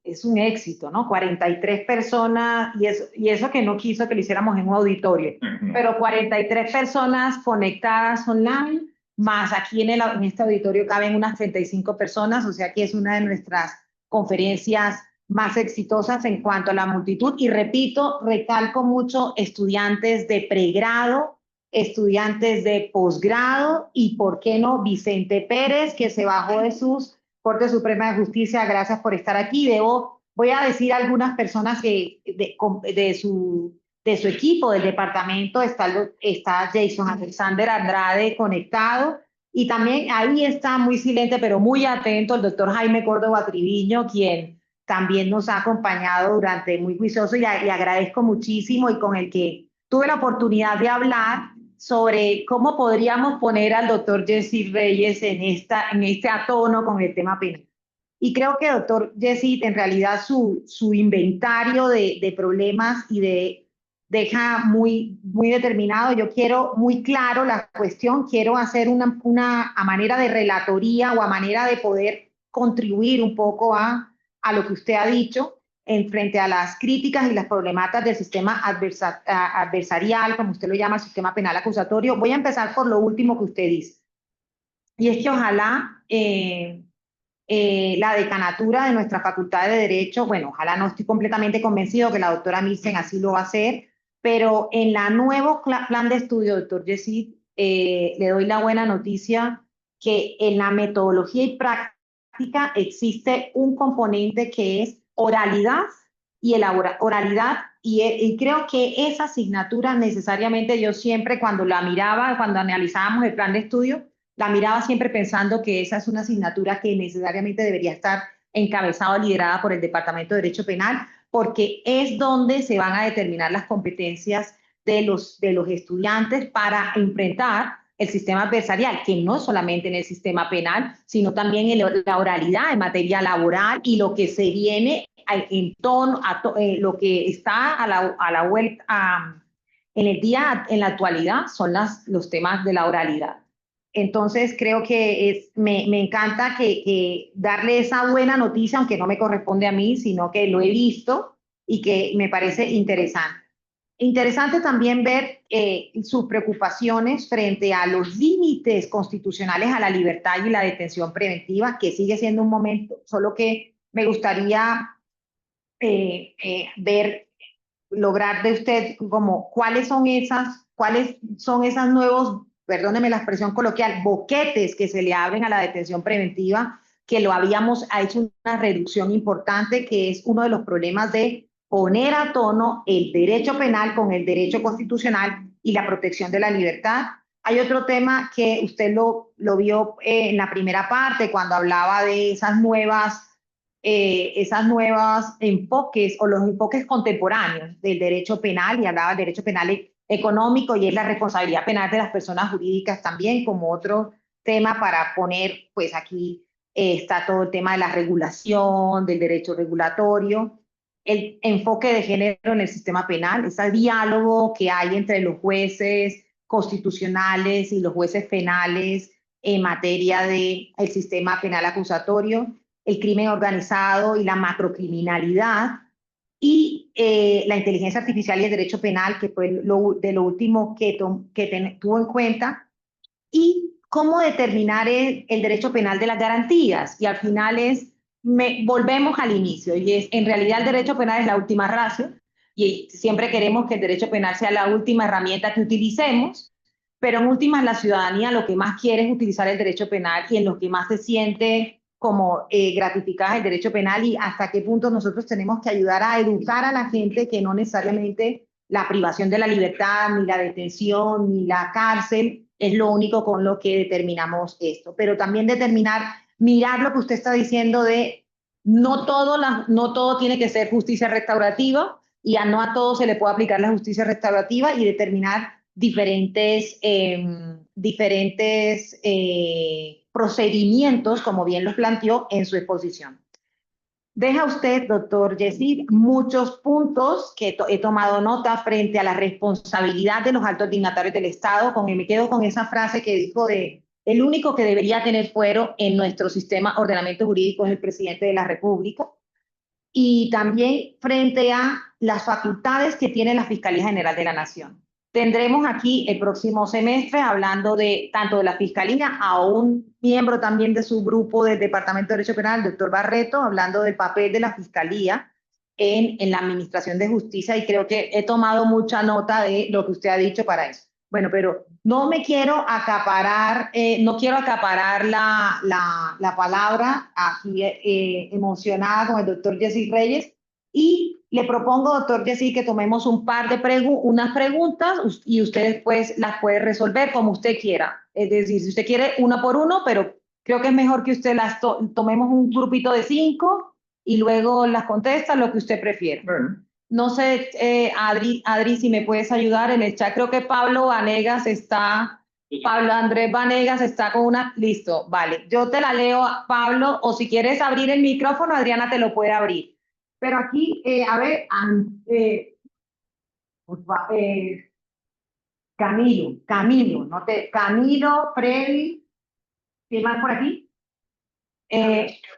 Es un éxito, ¿no? 43 personas, y eso que no quiso que lo hiciéramos en un auditorio, pero 43 personas conectadas online, más aquí en este auditorio caben unas 35 personas, o sea que es una de nuestras conferencias más exitosas en cuanto a la multitud. Y repito, recalco mucho estudiantes de pregrado, estudiantes de posgrado y, ¿por qué no?, Vicente Pérez, que se bajó de sus Corte Suprema de Justicia, gracias por estar aquí. Voy a decir algunas personas que de su equipo, del departamento, está Jason Alexander Andrade conectado, y también ahí está muy silente, pero muy atento, el doctor Jaime Córdoba Triviño, quien también nos ha acompañado durante muy juicioso, y agradezco muchísimo, y con el que tuve la oportunidad de hablar sobre cómo podríamos poner al doctor Yesid Reyes en este atono con el tema penal. Y creo que, doctor Yesid, en realidad su inventario de problemas deja muy determinado. Yo quiero muy claro la cuestión, quiero hacer a manera de relatoría o a manera de poder contribuir un poco a lo que usted ha dicho en frente a las críticas y las problemáticas del sistema adversarial, como usted lo llama, el sistema penal acusatorio. Voy a empezar por lo último que usted dice. Y es que ojalá la decanatura de nuestra Facultad de Derecho, bueno, ojalá, no estoy completamente convencido que la doctora Milsen así lo va a hacer, pero en la nuevo plan de estudio, doctor Yesid, le doy la buena noticia que en la metodología y práctica existe un componente que es oralidad y creo que esa asignatura necesariamente, yo siempre cuando la miraba, cuando analizábamos el plan de estudio, la miraba siempre pensando que esa es una asignatura que necesariamente debería estar encabezada o liderada por el Departamento de Derecho Penal, porque es donde se van a determinar las competencias de los estudiantes para enfrentar el sistema adversarial, que no solamente en el sistema penal, sino también en la oralidad en materia laboral y lo que se viene en torno a lo que está a la vuelta en el día, en la actualidad, son los temas de la oralidad. Entonces creo que me encanta que darle esa buena noticia, aunque no me corresponde a mí, sino que lo he visto y que me parece interesante. Interesante también ver sus preocupaciones frente a los límites constitucionales a la libertad y la detención preventiva, que sigue siendo un momento, solo que me gustaría lograr de usted como cuáles son esas nuevos, perdóneme la expresión coloquial, boquetes que se le abren a la detención preventiva, que ha hecho una reducción importante, que es uno de los problemas de poner a tono el derecho penal con el derecho constitucional y la protección de la libertad. Hay otro tema que usted lo vio en la primera parte, cuando hablaba de esas nuevas enfoques o los enfoques contemporáneos del derecho penal, y hablaba del derecho penal económico, y es la responsabilidad penal de las personas jurídicas también como otro tema para poner, pues aquí está todo el tema de la regulación, del derecho regulatorio, el enfoque de género en el sistema penal, ese diálogo que hay entre los jueces constitucionales y los jueces penales, en materia del sistema penal acusatorio, el crimen organizado y la macrocriminalidad, y la inteligencia artificial y el derecho penal, que fue de lo último que tuvo en cuenta, y cómo determinar el derecho penal de las garantías. Y al final volvemos al inicio, y en realidad el derecho penal es la última ratio, y siempre queremos que el derecho penal sea la última herramienta que utilicemos, pero en últimas la ciudadanía lo que más quiere es utilizar el derecho penal, y en lo que más se siente como gratificada el derecho penal, y hasta qué punto nosotros tenemos que ayudar a educar a la gente que no necesariamente la privación de la libertad, ni la detención, ni la cárcel es lo único con lo que determinamos esto. Pero también mirar lo que usted está diciendo de no todo tiene que ser justicia restaurativa, y no a todo se le puede aplicar la justicia restaurativa, y determinar diferentes procedimientos, como bien los planteó en su exposición. Deja usted, doctor Yesid, muchos puntos que he tomado nota frente a la responsabilidad de los altos dignatarios del Estado. Me quedo con esa frase que dijo de el único que debería tener fuero en nuestro sistema ordenamiento jurídico es el presidente de la República. Y también frente a las facultades que tiene la Fiscalía General de la Nación. Tendremos aquí el próximo semestre hablando tanto de la Fiscalía, a un miembro también de su grupo del Departamento de Derecho Penal, el doctor Barreto, hablando del papel de la Fiscalía en la administración de justicia, y creo que he tomado mucha nota de lo que usted ha dicho para eso. Bueno, pero no quiero acaparar la palabra aquí emocionada con el doctor Yesid Reyes, y le propongo, doctor Yesid, que tomemos unas preguntas, y usted pues las puede resolver como usted quiera. Es decir, si usted quiere uno por uno, pero creo que es mejor que usted tomemos un grupito de 5 y luego las contesta, lo que usted prefiera. Bueno. No sé, Adri, si me puedes ayudar en el chat. Creo que Pablo Andrés Vanegas está con una... Listo, vale. Yo te la leo, Pablo, o si quieres abrir el micrófono, Adriana te lo puede abrir. Pero aquí, a ver, Camilo, Freddy, ¿quién más por aquí?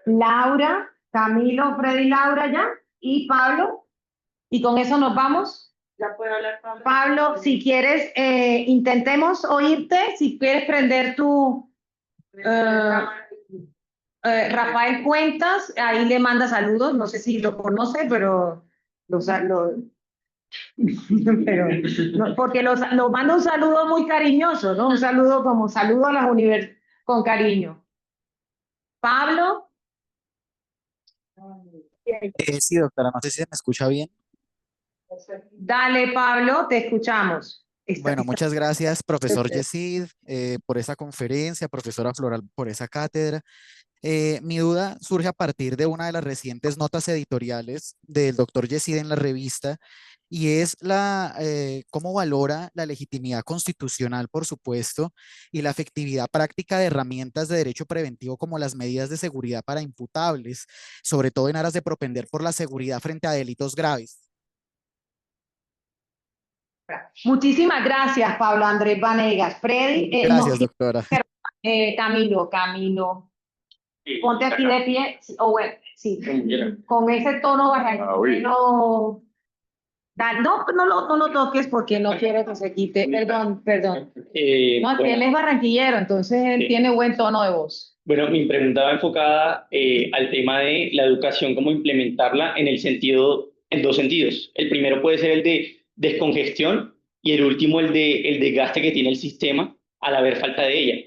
Laura, Camilo, Freddy, Laura ya, y Pablo. Y con eso nos vamos. Ya puede hablar Pablo. Pablo, si quieres, intentemos oírte. Si quieres prender tu... Rafael Cuentas, ahí le manda saludos. No sé si lo conoce, pero... porque nos manda un saludo muy cariñoso, ¿no? Un saludo como saludo a las universidades con cariño. Pablo. Sí, doctora, no sé si se me escucha bien. Dale, Pablo, te escuchamos. Bueno, muchas gracias, profesor Yesid, por esa conferencia, profesora Floral, por esa cátedra. Mi duda surge a partir de una de las recientes notas editoriales del doctor Yesid en la revista, y es cómo valora la legitimidad constitucional, por supuesto, y la efectividad práctica de herramientas de derecho preventivo como las medidas de seguridad para imputables, sobre todo en aras de propender por la seguridad frente a delitos graves. Muchísimas gracias, Pablo Andrés Vanegas. Freddy. Gracias, doctora. Camilo. Sí, ponte aquí de pie. Bueno, sí. Con ese tono barranquillero. No lo toques porque no quiero que se quite. Perdón. No, él es barranquillero, entonces él tiene buen tono de voz. Bueno, mi pregunta va enfocada al tema de la educación, cómo implementarla en dos sentidos. El primero puede ser el de descongestión, y el último el desgaste que tiene el sistema al haber falta de ella.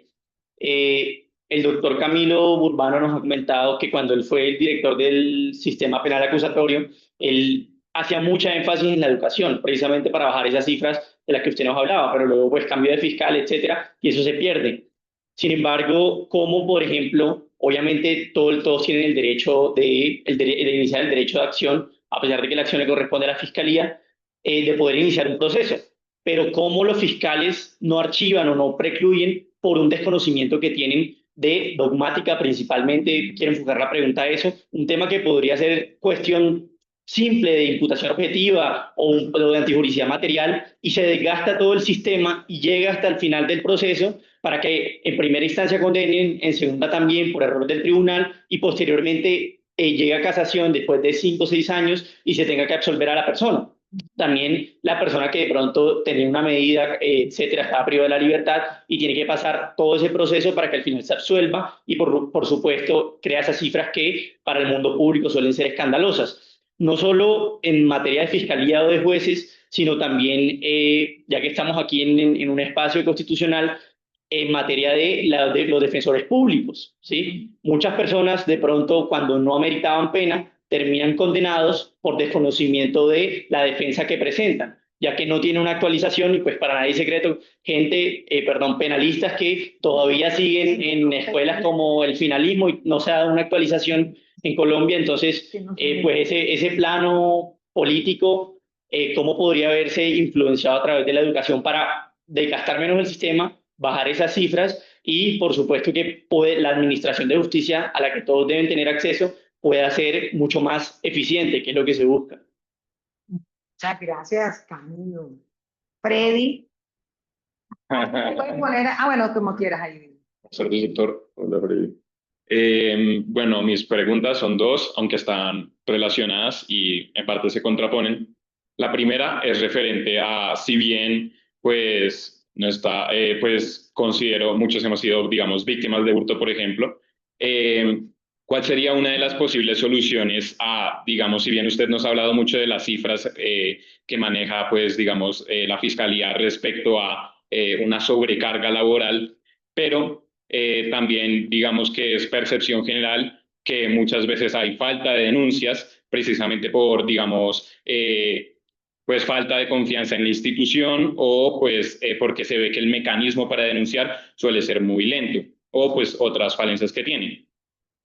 El doctor Camilo Urbano nos ha comentado que cuando él fue el director del sistema penal acusatorio, él hacía mucha énfasis en la educación, precisamente para bajar esas cifras de las que usted nos hablaba, pero luego pues cambio de fiscal, etcétera, y eso se pierde. Sin embargo, como por ejemplo, obviamente todos tienen el derecho de iniciar el derecho de acción, a pesar de que la acción le corresponde a la fiscalía, de poder iniciar un proceso. Pero cómo los fiscales no archivan o no precluyen por un desconocimiento que tienen de dogmática, principalmente, quiero enfocar la pregunta a eso, un tema que podría ser cuestión simple de imputación objetiva o de antijuricidad material y se desgasta todo el sistema y llega hasta el final del proceso para que en primera instancia condenen, en segunda también por error del tribunal y posteriormente llegue a casación después de 5 o 6 años y se tenga que absolver a la persona. También la persona que de pronto tenía una medida, etcétera, estaba privada de la libertad y tiene que pasar todo ese proceso para que al final se absuelva y por supuesto crea esas cifras que para el mundo público suelen ser escandalosas. No solo en materia de fiscalía o de jueces, sino también, ya que estamos aquí en un espacio constitucional, en materia de los defensores públicos, ¿sí? Muchas personas de pronto cuando no ameritaban pena terminan condenados por desconocimiento de la defensa que presentan, ya que no tiene una actualización y pues para nadie es secreto, gente, penalistas que todavía siguen en escuelas como el finalismo y no se ha dado una actualización en Colombia, entonces pues ese plano político, cómo podría haberse influenciado a través de la educación para desgastar menos el sistema, bajar esas cifras y por supuesto que la administración de justicia a la que todos deben tener acceso pueda ser mucho más eficiente, que es lo que se busca. Muchas gracias, Camilo. Freddy, puedes poner, bueno, como quieras ahí. Doctor. Hola, Freddy. Bueno, mis preguntas son dos, aunque están relacionadas y en parte se contraponen. La primera es referente a, si bien, pues, no está, pues, considero, muchos hemos sido, digamos, víctimas de hurto, por ejemplo. ¿Cuál sería una de las posibles soluciones a, digamos, si bien usted nos ha hablado mucho de las cifras que maneja, pues, digamos, la Fiscalía respecto a una sobrecarga laboral, pero también digamos que es percepción general que muchas veces hay falta de denuncias precisamente por, digamos, pues falta de confianza en la institución o pues porque se ve que el mecanismo para denunciar suele ser muy lento o pues otras falencias que tienen.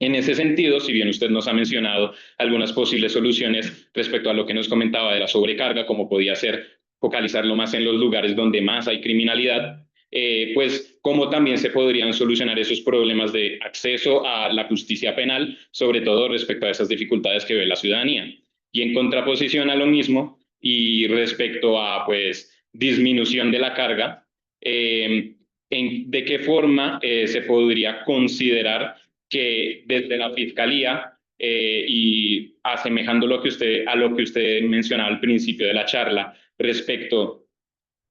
En ese sentido, si bien usted nos ha mencionado algunas posibles soluciones respecto a lo que nos comentaba de la sobrecarga, como podía ser focalizarlo más en los lugares donde más hay criminalidad, pues cómo también se podrían solucionar esos problemas de acceso a la justicia penal, sobre todo respecto a esas dificultades que ve la ciudadanía. Y en contraposición a lo mismo, y respecto a pues disminución de la carga, ¿de qué forma se podría considerar que desde la Fiscalía y asemejando a lo que usted mencionaba al principio de la charla respecto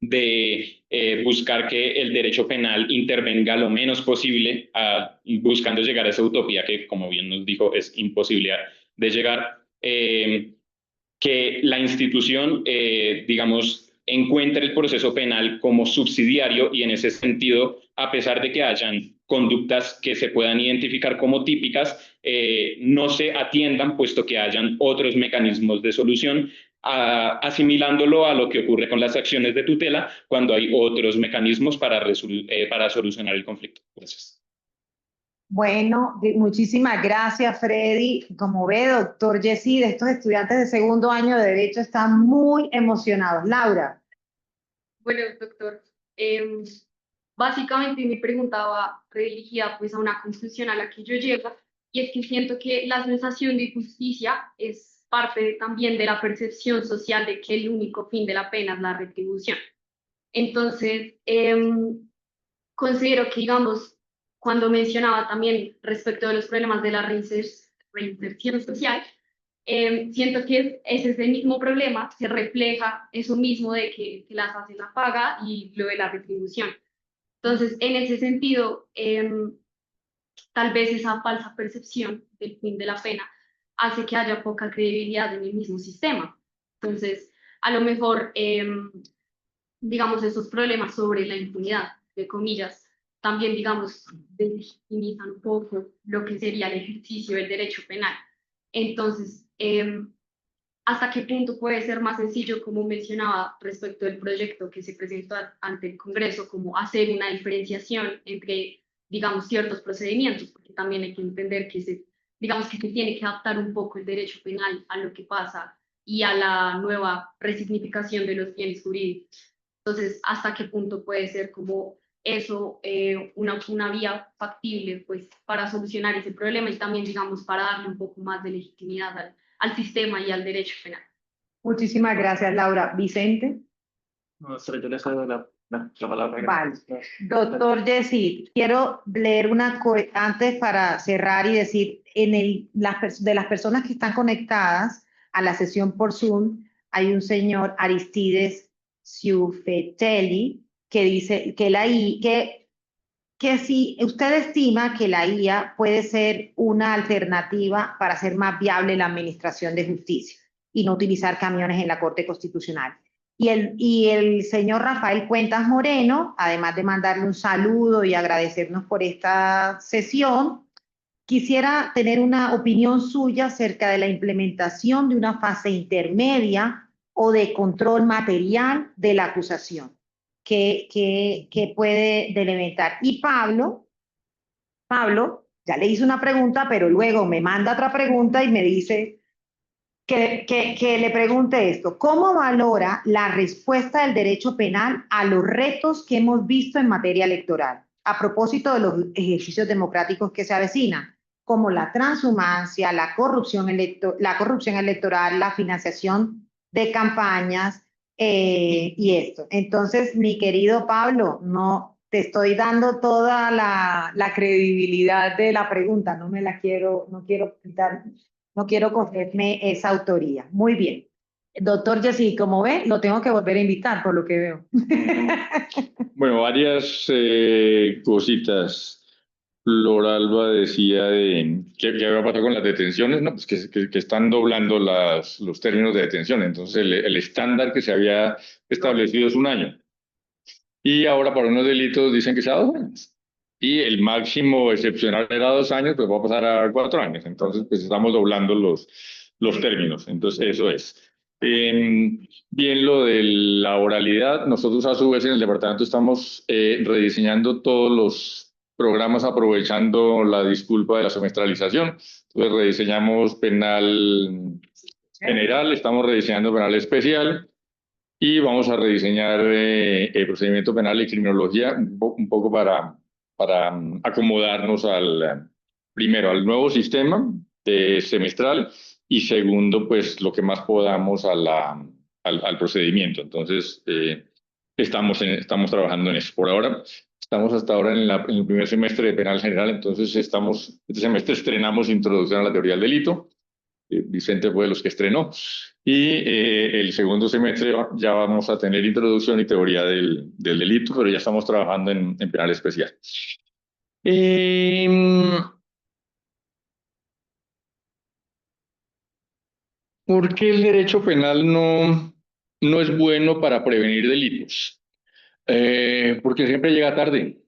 de buscar que el derecho penal intervenga lo menos posible, buscando llegar a esa utopía que, como bien nos dijo, es imposible de llegar, que la institución, digamos, encuentre el proceso penal como subsidiario y en ese sentido, a pesar de que hayan conductas que se puedan identificar como típicas, no se atiendan, puesto que hayan otros mecanismos de solución, asimilándolo a lo que ocurre con las acciones de tutela cuando hay otros mecanismos para solucionar el conflicto. Gracias. Bueno, muchísimas gracias, Freddy. Como ve, doctor Yesid, estos estudiantes de segundo año de Derecho están muy emocionados. Laura. Bueno, doctor, básicamente mi pregunta va redirigida pues a una conclusión a la que yo llego, y es que siento que la sensación de justicia es parte también de la percepción social de que el único fin de la pena es la retribución. Entonces, considero que, digamos, cuando mencionaba también respecto de los problemas de la reinserción social, siento que ese es el mismo problema, se refleja eso mismo de que las hace la paga y lo de la retribución. Entonces, en ese sentido, tal vez esa falsa percepción del fin de la pena hace que haya poca credibilidad en el mismo sistema. Entonces, a lo mejor, digamos, esos problemas sobre la impunidad, de comillas, también, digamos, deslegitimizan un poco lo que sería el ejercicio del derecho penal. Entonces, ¿hasta qué punto puede ser más sencillo, como mencionaba respecto del proyecto que se presentó ante el Congreso, como hacer una diferenciación entre, digamos, ciertos procedimientos? Porque también hay que entender que digamos que se tiene que adaptar un poco el derecho penal a lo que pasa y a la nueva resignificación de los bienes jurídicos. Entonces, ¿hasta qué punto puede ser como eso una vía factible pues, para solucionar ese problema y también, digamos, para darle un poco más de legitimidad al sistema y al derecho penal. Muchísimas gracias, Laura. Vicente. Maestra, yo le cedo la palabra. Vale. Doctor Yesid, quiero leer antes para cerrar y decir, de las personas que están conectadas a la sesión por Zoom, hay un señor Aristides Ciufetelli que dice que si usted estima que la IA puede ser una alternativa para hacer más viable la administración de justicia y no utilizar camiones en la Corte Constitucional. Y el señor Rafael Cuentas Moreno, además de mandarle un saludo y agradecernos por esta sesión, quisiera tener una opinión suya acerca de la implementación de una fase intermedia o de control material de la acusación que puede delimitar. Y Pablo, ya le hice una pregunta, pero luego me manda otra pregunta y me dice que le pregunte esto. ¿Cómo valora la respuesta del derecho penal a los retos que hemos visto en materia electoral? A propósito de los ejercicios democráticos que se avecinan, como la transhumancia, la corrupción electoral, la financiación de campañas y esto. Entonces, mi querido Pablo, no te estoy dando toda la credibilidad de la pregunta, no quiero quitar. No quiero cogerme esa autoría. Muy bien. Doctor Yesid, como ve, lo tengo que volver a invitar, por lo que veo. Bueno, varias cositas. Floralba decía ¿qué había pasado con las detenciones? No, pues que están doblando los términos de detención. Entonces, el estándar que se había establecido es 1 año. Y ahora para unos delitos dicen que sea 2 años. Y el máximo excepcional era 2 años, pues va a pasar a 4 años. Entonces, pues estamos doblando los términos. Entonces, eso es. Bien, lo de la oralidad, nosotros a su vez en el departamento estamos rediseñando todos los programas aprovechando la disculpa de la semestralización. Entonces, rediseñamos penal general, estamos rediseñando penal especial. Y vamos a rediseñar el procedimiento penal y criminología un poco para acomodarnos primero al nuevo sistema semestral y segundo, pues lo que más podamos al procedimiento. Entonces, estamos trabajando en eso. Por ahora, estamos hasta ahora en el primer semestre de penal general, entonces este semestre estrenamos Introducción a la Teoría del Delito. Vicente fue de los que estrenó. Y el segundo semestre ya vamos a tener introducción y teoría del delito, pero ya estamos trabajando en penal especial. ¿Por qué el derecho penal no es bueno para prevenir delitos? Porque siempre llega tarde.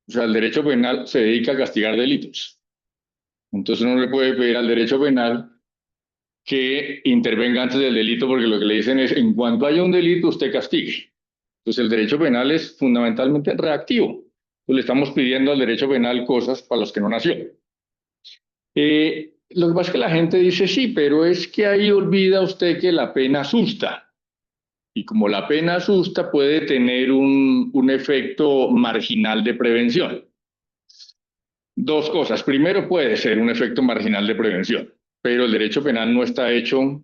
O sea, el derecho penal se dedica a castigar delitos. Entonces uno le puede pedir al derecho penal que intervenga antes del delito, porque lo que le dicen es, en cuanto haya un delito, usted castigue. Entonces el derecho penal es fundamentalmente reactivo. Entonces le estamos pidiendo al derecho penal cosas para las que no nació. Lo que pasa es que la gente dice, sí, pero es que ahí olvida usted que la pena asusta. Y como la pena asusta, puede tener un efecto marginal de prevención. 2 cosas. Primero, puede ser un efecto marginal de prevención, pero el derecho penal no está hecho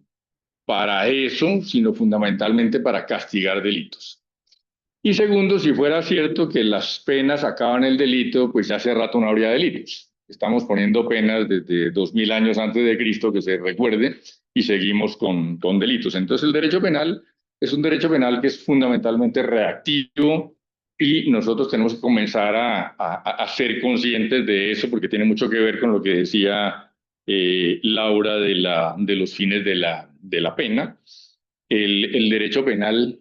para eso, sino fundamentalmente para castigar delitos. Y segundo, si fuera cierto que las penas acaban el delito, pues ya hace rato no habría delitos. Estamos poniendo penas desde 2000 años antes de Cristo, que se recuerde, y seguimos con delitos. Entonces el derecho penal es un derecho penal que es fundamentalmente reactivo y nosotros tenemos que comenzar a ser conscientes de eso porque tiene mucho que ver con lo que decía Laura de los fines de la pena. El derecho penal,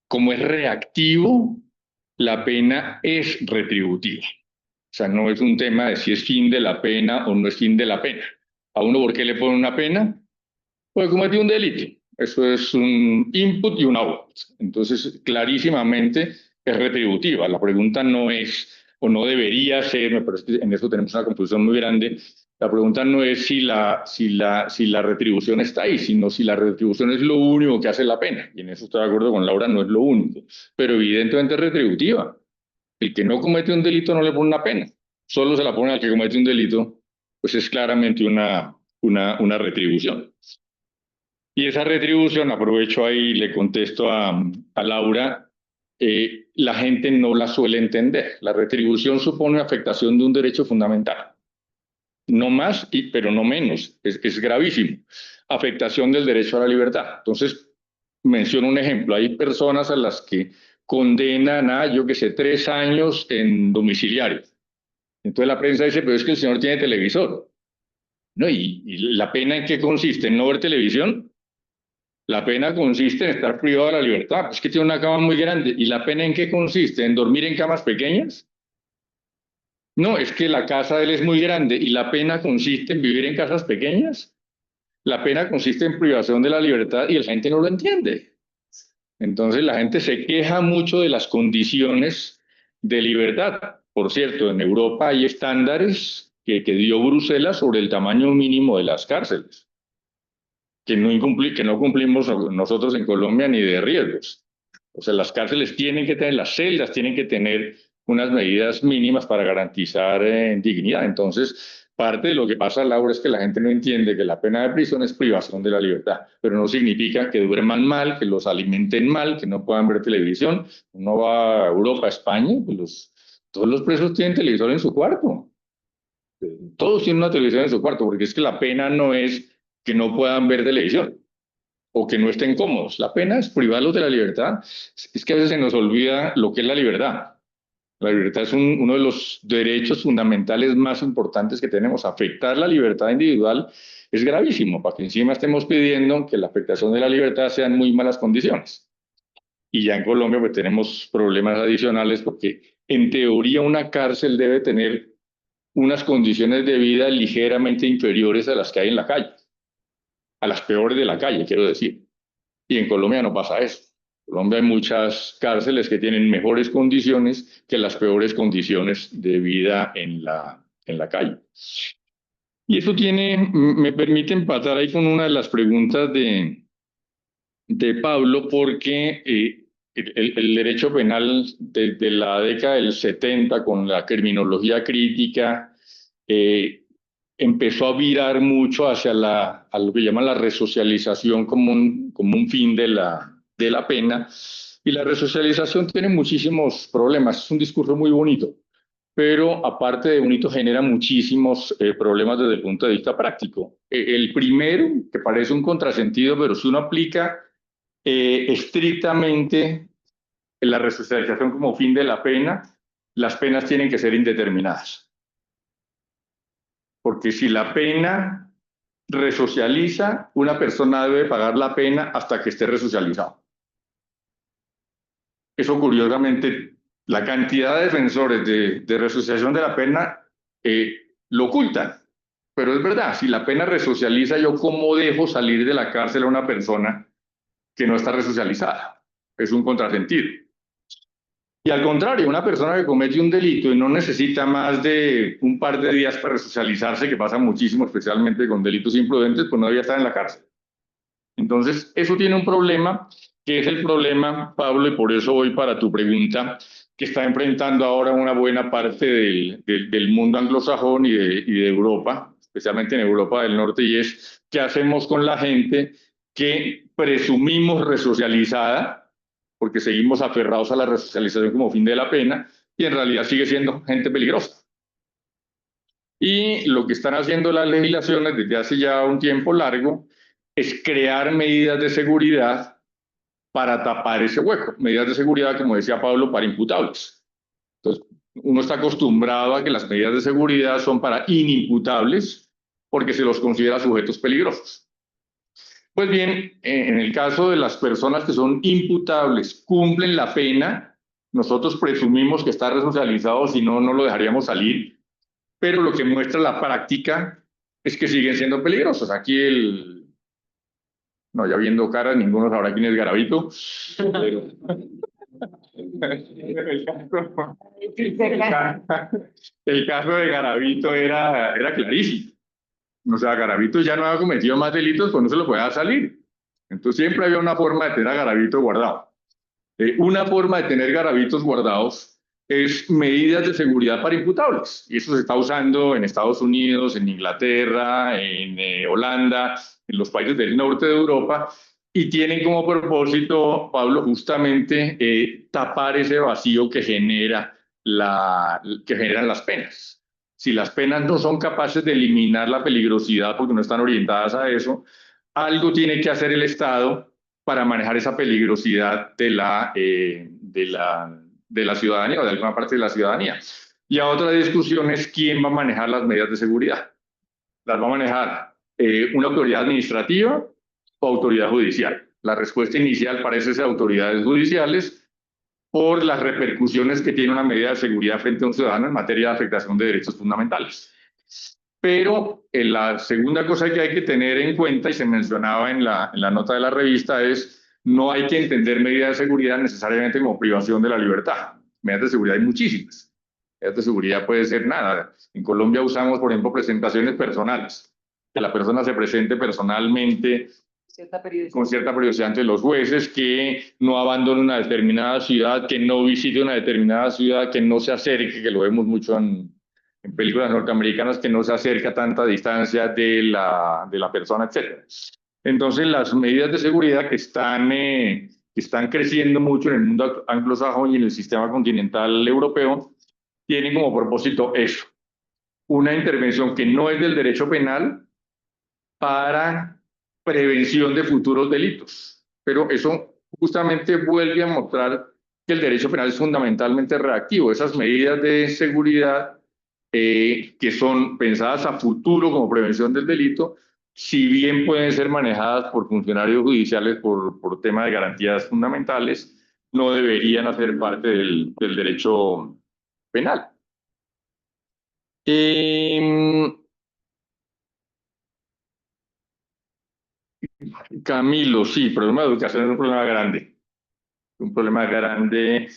como es reactivo, la pena es retributiva. O sea, no es un tema de si es fin de la pena o no es fin de la pena. ¿A uno por qué le ponen una pena? Pues cometió un delito. Eso es un input y un output. Entonces, clarísimamente es retributiva. La pregunta no es, o no debería ser, me parece que en eso tenemos una confusión muy grande, la pregunta no es si la retribución está ahí, sino si la retribución es lo único que hace la pena. Y en eso estoy de acuerdo con Laura, no es lo único. Pero evidentemente es retributiva. El que no comete un delito no le pone una pena. Solo se la pone al que comete un delito pues es claramente una retribución. Y esa retribución, aprovecho ahí y le contesto a Laura, la gente no la suele entender. La retribución supone afectación de un derecho fundamental. No más, pero no menos. Es gravísimo. Afectación del derecho a la libertad. Entonces, menciono un ejemplo. Hay personas a las que condenan a, yo que sé, 3 años en domiciliario. Entonces la prensa dice, pero es que el señor tiene televisor. ¿No? ¿Y la pena en qué consiste? ¿En no ver televisión? La pena consiste en estar privado de la libertad. Es que tiene una cama muy grande. ¿Y la pena en qué consiste? ¿En dormir en camas pequeñas? No, es que la casa de él es muy grande y la pena consiste en vivir en casas pequeñas. La pena consiste en privación de la libertad y la gente no lo entiende. Entonces la gente se queja mucho de las condiciones de libertad. Por cierto, en Europa hay estándares que dio Bruselas sobre el tamaño mínimo de las cárceles, que no cumplimos nosotros en Colombia ni de riesgos. O sea, las cárceles tienen que tener, las celdas tienen que tener unas medidas mínimas para garantizar dignidad. Entonces, parte de lo que pasa, Laura, es que la gente no entiende que la pena de prisión es privación de la libertad, pero no significa que duerman mal, que los alimenten mal, que no puedan ver televisión. Uno va a Europa, a España, pues todos los presos tienen televisor en su cuarto. Todos tienen una televisión en su cuarto, porque es que la pena no es que no puedan ver televisión o que no estén cómodos. La pena es privarlos de la libertad. Es que a veces se nos olvida lo que es la libertad. La libertad es uno de los derechos fundamentales más importantes que tenemos. Afectar la libertad individual es gravísimo, para que encima estemos pidiendo que la afectación de la libertad sea en muy malas condiciones. Y ya en Colombia pues tenemos problemas adicionales porque en teoría una cárcel debe tener unas condiciones de vida ligeramente inferiores a las que hay en la calle, a las peores de la calle, quiero decir. Y en Colombia no pasa eso. En Colombia hay muchas cárceles que tienen mejores condiciones que las peores condiciones de vida en la calle. Y eso me permite empatar ahí con una de las preguntas de Pablo, porque el derecho penal desde la década del 70, con la criminología crítica, empezó a virar mucho hacia a lo que llaman la resocialización como un fin de la pena. Y la resocialización tiene muchísimos problemas. Es un discurso muy bonito, pero aparte de bonito genera muchísimos problemas desde el punto de vista práctico. El primero, que parece un contrasentido, pero si uno aplica estrictamente la resocialización como fin de la pena, las penas tienen que ser indeterminadas. Porque si la pena resocializa, una persona debe pagar la pena hasta que esté resocializado. Eso, curiosamente, la cantidad de defensores de resocialización de la pena lo ocultan. Pero es verdad, si la pena resocializa, ¿yo cómo dejo salir de la cárcel a una persona que no está resocializada? Es un contrasentido. Y al contrario, una persona que comete un delito y no necesita más de un par de días para resocializarse, que pasa muchísimo, especialmente con delitos imprudentes, pues no debería estar en la cárcel. Entonces, eso tiene un problema, que es el problema, Pablo, y por eso voy para tu pregunta, que está enfrentando ahora una buena parte del mundo anglosajón y de Europa, especialmente en Europa del Norte, y es qué hacemos con la gente que presumimos resocializada, porque seguimos aferrados a la resocialización como fin de la pena, y en realidad sigue siendo gente peligrosa. Y lo que están haciendo las legislaciones desde hace ya un tiempo largo es crear medidas de seguridad para tapar ese hueco. Medidas de seguridad, como decía Pablo, para imputables. Entonces, uno está acostumbrado a que las medidas de seguridad son para inimputables porque se los considera sujetos peligrosos. Pues bien, en el caso de las personas que son imputables, cumplen la pena, nosotros presumimos que está resocializado, si no, no lo dejaríamos salir, pero lo que muestra la práctica es que siguen siendo peligrosos. Aquí no, ya viendo caras, ninguno sabrá quién es Garavito. Pero... el caso de Garavito era clarísimo. O sea, Garavito ya no había cometido más delitos, pues no se lo podía salir. Entonces siempre había una forma de tener a Garavito guardado. Una forma de tener Garavitos guardados es medidas de seguridad para imputables. Y eso se está usando en Estados Unidos, en Inglaterra, en Holanda, en los países del norte de Europa, y tienen como propósito, Pablo, justamente tapar ese vacío que generan las penas. Si las penas no son capaces de eliminar la peligrosidad porque no están orientadas a eso, algo tiene que hacer el Estado para manejar esa peligrosidad de la ciudadanía o de alguna parte de la ciudadanía. Y a otra discusión es quién va a manejar las medidas de seguridad. ¿Las va a manejar una autoridad administrativa o autoridad judicial? La respuesta inicial parece ser autoridades judiciales por las repercusiones que tiene una medida de seguridad frente a un ciudadano en materia de afectación de derechos fundamentales. Pero la segunda cosa que hay que tener en cuenta, y se mencionaba en la nota de la revista, es no hay que entender medidas de seguridad necesariamente como privación de la libertad. Medidas de seguridad hay muchísimas. Medidas de seguridad puede ser nada. En Colombia usamos, por ejemplo, presentaciones personales. Que la persona se presente personalmente con cierta periodicidad ante los jueces, que no abandone una determinada ciudad, que no visite una determinada ciudad, que no se acerque, que lo vemos mucho en películas norteamericanas, que no se acerca a tanta distancia de la persona, etc. Entonces, las medidas de seguridad que están creciendo mucho en el mundo anglosajón y en el sistema continental europeo, tienen como propósito eso, una intervención que no es del derecho penal para prevención de futuros delitos. Pero eso justamente vuelve a mostrar que el derecho penal es fundamentalmente reactivo. Esas medidas de seguridad que son pensadas a futuro como prevención del delito, si bien pueden ser manejadas por funcionarios judiciales por tema de garantías fundamentales, no deberían hacer parte del derecho penal. Camilo, sí, el problema de educación es un problema grande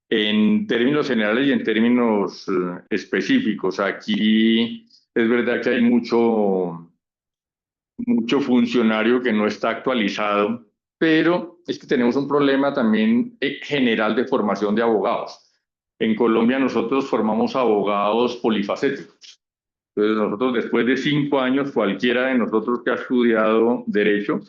en términos generales y en términos específicos. Aquí es verdad que hay mucho funcionario que no está actualizado, pero es que tenemos un problema también general de formación de abogados. En Colombia nosotros formamos abogados polifacéticos. Entonces nosotros después de 5 años, cualquiera de nosotros que ha estudiado Derecho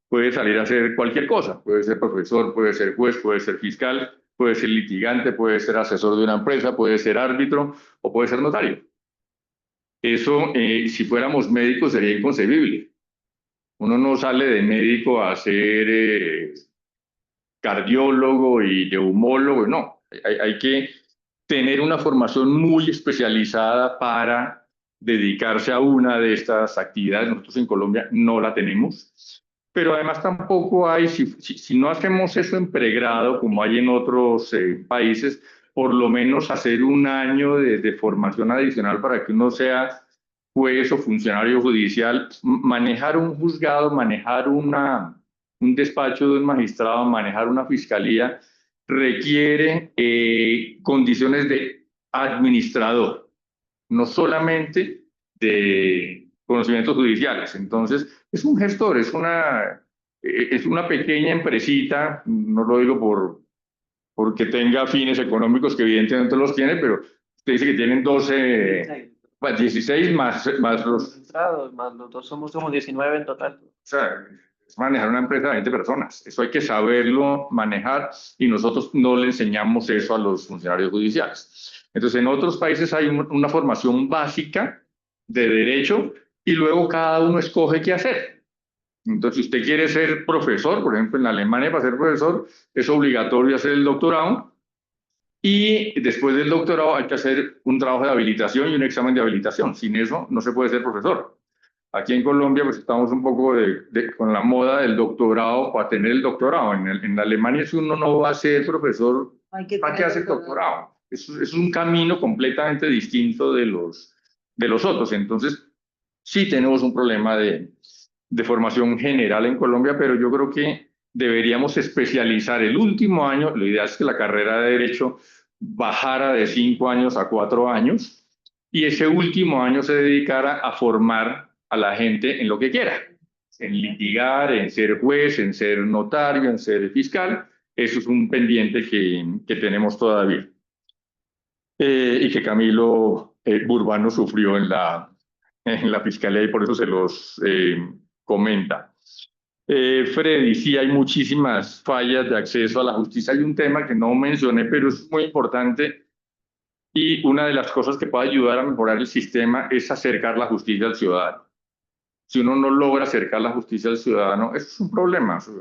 puede salir a hacer cualquier cosa. Puede ser profesor, puede ser juez, puede ser fiscal, puede ser litigante, puede ser asesor de una empresa, puede ser árbitro o puede ser notario. Eso, si fuéramos médicos, sería inconcebible. Uno no sale de médico a ser cardiólogo y neumólogo, no. Hay que tener una formación muy especializada para dedicarse a una de estas actividades. Nosotros en Colombia no la tenemos, pero además tampoco hay, si no hacemos eso en pregrado como hay en otros países, por lo menos hacer un año de formación adicional para que uno sea juez o funcionario judicial, manejar un juzgado, manejar un despacho de un magistrado, manejar una fiscalía, requiere condiciones de administrador, no solamente de conocimientos judiciales. Entonces, es un gestor, es una pequeña empresita, no lo digo porque tenga fines económicos, que evidentemente los tiene, pero usted dice que tienen 12, 16 más los... Más los dos somos 19 en total. O sea, es manejar una empresa de 20 personas. Eso hay que saberlo manejar y nosotros no le enseñamos eso a los funcionarios judiciales. Entonces, en otros países hay una formación básica de derecho y luego cada uno escoge qué hacer. Entonces, si usted quiere ser profesor, por ejemplo, en Alemania para ser profesor es obligatorio hacer el doctorado y después del doctorado hay que hacer un trabajo de habilitación y un examen de habilitación. Sin eso no se puede ser profesor. Aquí en Colombia pues estamos un poco con la moda del doctorado para tener el doctorado. En Alemania si uno no va a ser profesor, ¿para qué hace el doctorado? Es un camino completamente distinto de los otros. Entonces sí tenemos un problema de formación general en Colombia, pero yo creo que deberíamos especializar el último año. Lo ideal es que la carrera de Derecho bajara de 5 años a 4 años y ese último año se dedicara a formar a la gente en lo que quiera, en litigar, en ser juez, en ser notario, en ser fiscal. Eso es un pendiente que tenemos todavía. y que Camilo Burbano sufrió en la fiscalía y por eso se los comenta. Freddy, sí hay muchísimas fallas de acceso a la justicia. Hay un tema que no mencioné, pero es muy importante y una de las cosas que puede ayudar a mejorar el sistema es acercar la justicia al ciudadano. Si uno no logra acercar la justicia al ciudadano, eso es un problema. Si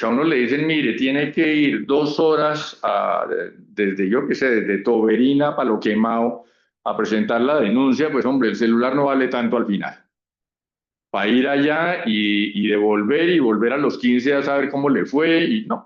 a uno le dicen, mire, tiene que ir 2 horas desde, yo qué sé, desde Toberina para Lo Quemado a presentar la denuncia, pues hombre, el celular no vale tanto al final. Para ir allá y devolver y volver a los 15 a saber cómo le fue. Y no,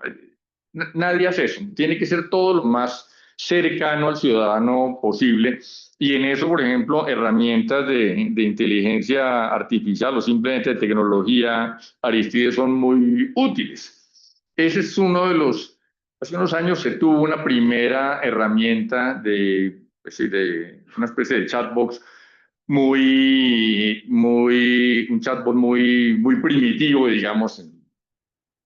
nadie hace eso. Tiene que ser todo lo más cercano al ciudadano posible. Y en eso, por ejemplo, herramientas de inteligencia artificial o simplemente de tecnología, Aristides, son muy útiles. Ese es uno de los... Hace unos años se tuvo una primera herramienta de una especie de chatbox un chatbot muy primitivo, digamos,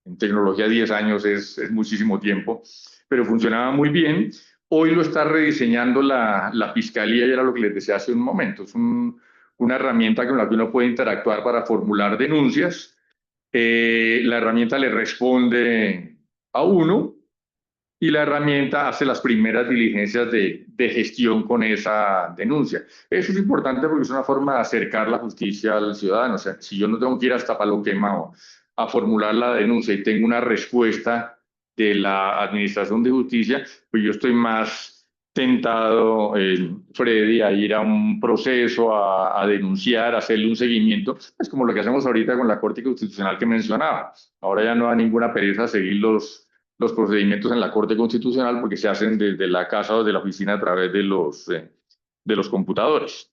en tecnología 10 años es muchísimo tiempo, pero funcionaba muy bien. Hoy lo está rediseñando la Fiscalía y era lo que les decía hace un momento. Es una herramienta con la que uno puede interactuar para formular denuncias. La herramienta le responde a uno y la herramienta hace las primeras diligencias de gestión con esa denuncia. Eso es importante porque es una forma de acercar la justicia al ciudadano. O sea, si yo no tengo que ir hasta Palo Quemado a formular la denuncia y tengo una respuesta de la Administración de Justicia, pues yo estoy más tentado, Freddy, a ir a un proceso, a denunciar, a hacerle un seguimiento. Es como lo que hacemos ahorita con la Corte Constitucional que mencionaba. Ahora ya no da ninguna pereza seguir los procedimientos en la Corte Constitucional porque se hacen desde la casa o desde la oficina a través de los computadores.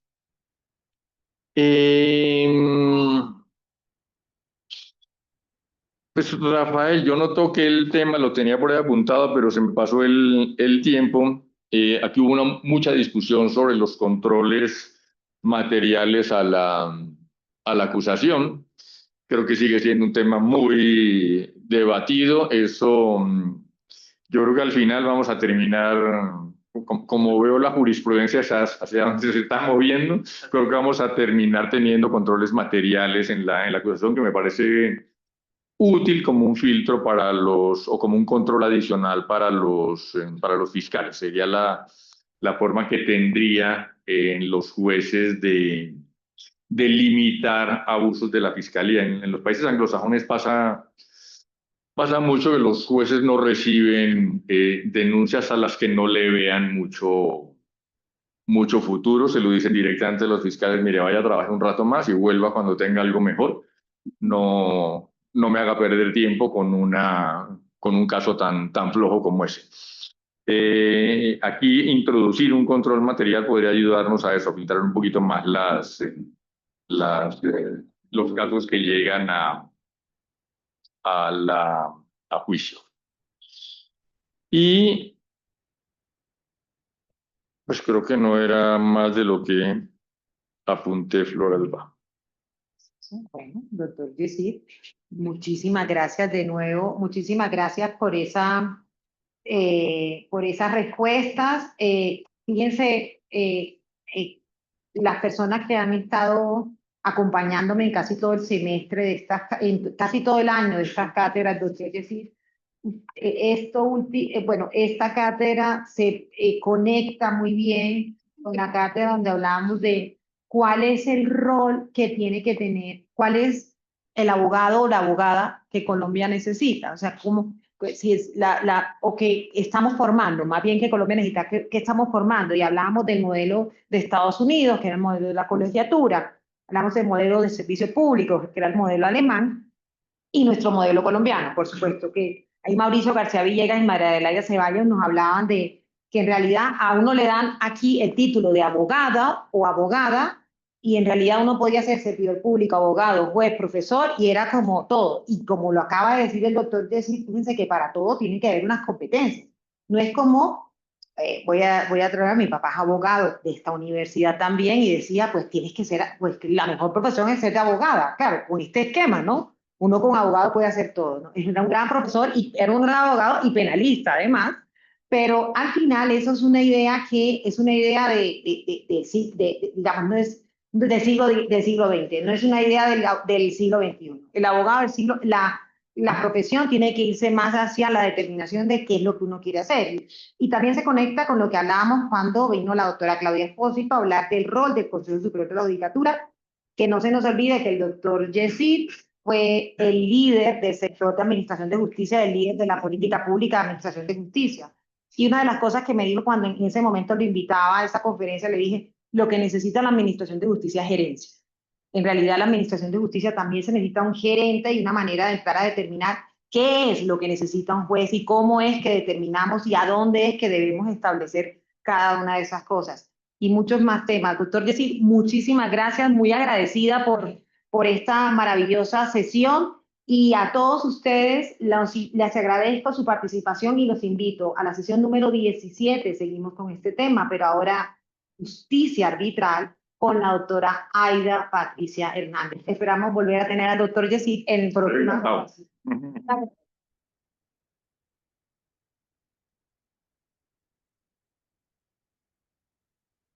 Pues Rafael, yo no toqué el tema, lo tenía por ahí apuntado, pero se me pasó el tiempo. Aquí hubo mucha discusión sobre los controles materiales a la acusación. Creo que sigue siendo un tema muy debatido. Eso, yo creo que al final vamos a terminar, como veo la jurisprudencia hacia donde se está moviendo, creo que vamos a terminar teniendo controles materiales en la acusación, que me parece útil como un filtro o como un control adicional para los fiscales. Sería la forma que tendría los jueces de limitar abusos de la fiscalía. En los países anglosajones pasa mucho que los jueces no reciben denuncias a las que no le vean mucho futuro. Se lo dicen directamente a los fiscales, mire, vaya a trabajar un rato más y vuelva cuando tenga algo mejor. No me haga perder tiempo con un caso tan los como ese. Aquí introducir un control material podría ayudarnos a eso, a filtrar un poquito más los casos que llegan a juicio. Y pues creo que no era más de lo que apunté, Floralba. Bueno, doctor Yesid, muchísimas gracias de nuevo, muchísimas gracias por esas respuestas. Fíjense, las personas que han estado acompañándome en casi todo el semestre en casi todo el año de estas cátedras, doctor Yesid, esta cátedra se conecta muy bien con la cátedra donde hablamos de cuál es el rol que tiene que tener, cuál es el abogado o la abogada que Colombia necesita. O sea, si es o que estamos formando, más bien que Colombia necesita, que estamos formando. Y hablábamos del modelo de Estados Unidos, que era el modelo de la colegiatura, hablamos del modelo de servicio público, que era el modelo alemán, y nuestro modelo colombiano, por supuesto, que ahí Mauricio García Villegas y María Adelaida Ceballos nos hablaban de que en realidad a uno le dan aquí el título de abogada o abogada, y en realidad uno podía ser servidor público, abogado, juez, profesor, y era como todo. Y como lo acaba de decir el doctor Yesid, fíjense que para todo tiene que haber unas competencias. No es como, voy a traer a mi papá, es abogado de esta universidad también, y decía, pues tienes que ser, pues la mejor profesión es ser de abogada. Claro, con este esquema, ¿no? Uno como abogado puede hacer todo, ¿no? Era un gran profesor, y era un gran abogado y penalista además, pero al final eso es una idea que es una idea digamos, no es del siglo XX, no es una idea del siglo XXI. El abogado del siglo, la profesión tiene que irse más hacia la determinación de qué es lo que uno quiere hacer. Y también se conecta con lo que hablábamos cuando vino la doctora Claudia Espósito a hablar del rol del Consejo Superior de la Judicatura, que no se nos olvide que el doctor Yesid fue el líder del sector de administración de justicia, el líder de la política pública de administración de justicia. Y una de las cosas que me dijo cuando en ese momento lo invitaba a esa conferencia, le dije, lo que necesita la administración de justicia es gerencia. En realidad la administración de justicia también se necesita un gerente y una manera de entrar a determinar qué es lo que necesita un juez y cómo es que determinamos y a dónde es que debemos establecer cada una de esas cosas. Y muchos más temas. Doctor Yesid, muchísimas gracias, muy agradecida por esta maravillosa sesión. Y a todos ustedes les agradezco su participación y los invito a la sesión número 17. Seguimos con este tema, pero ahora justicia arbitral con la doctora Aida Patricia Hernández. Esperamos volver a tener al doctor Yesid en el próximo.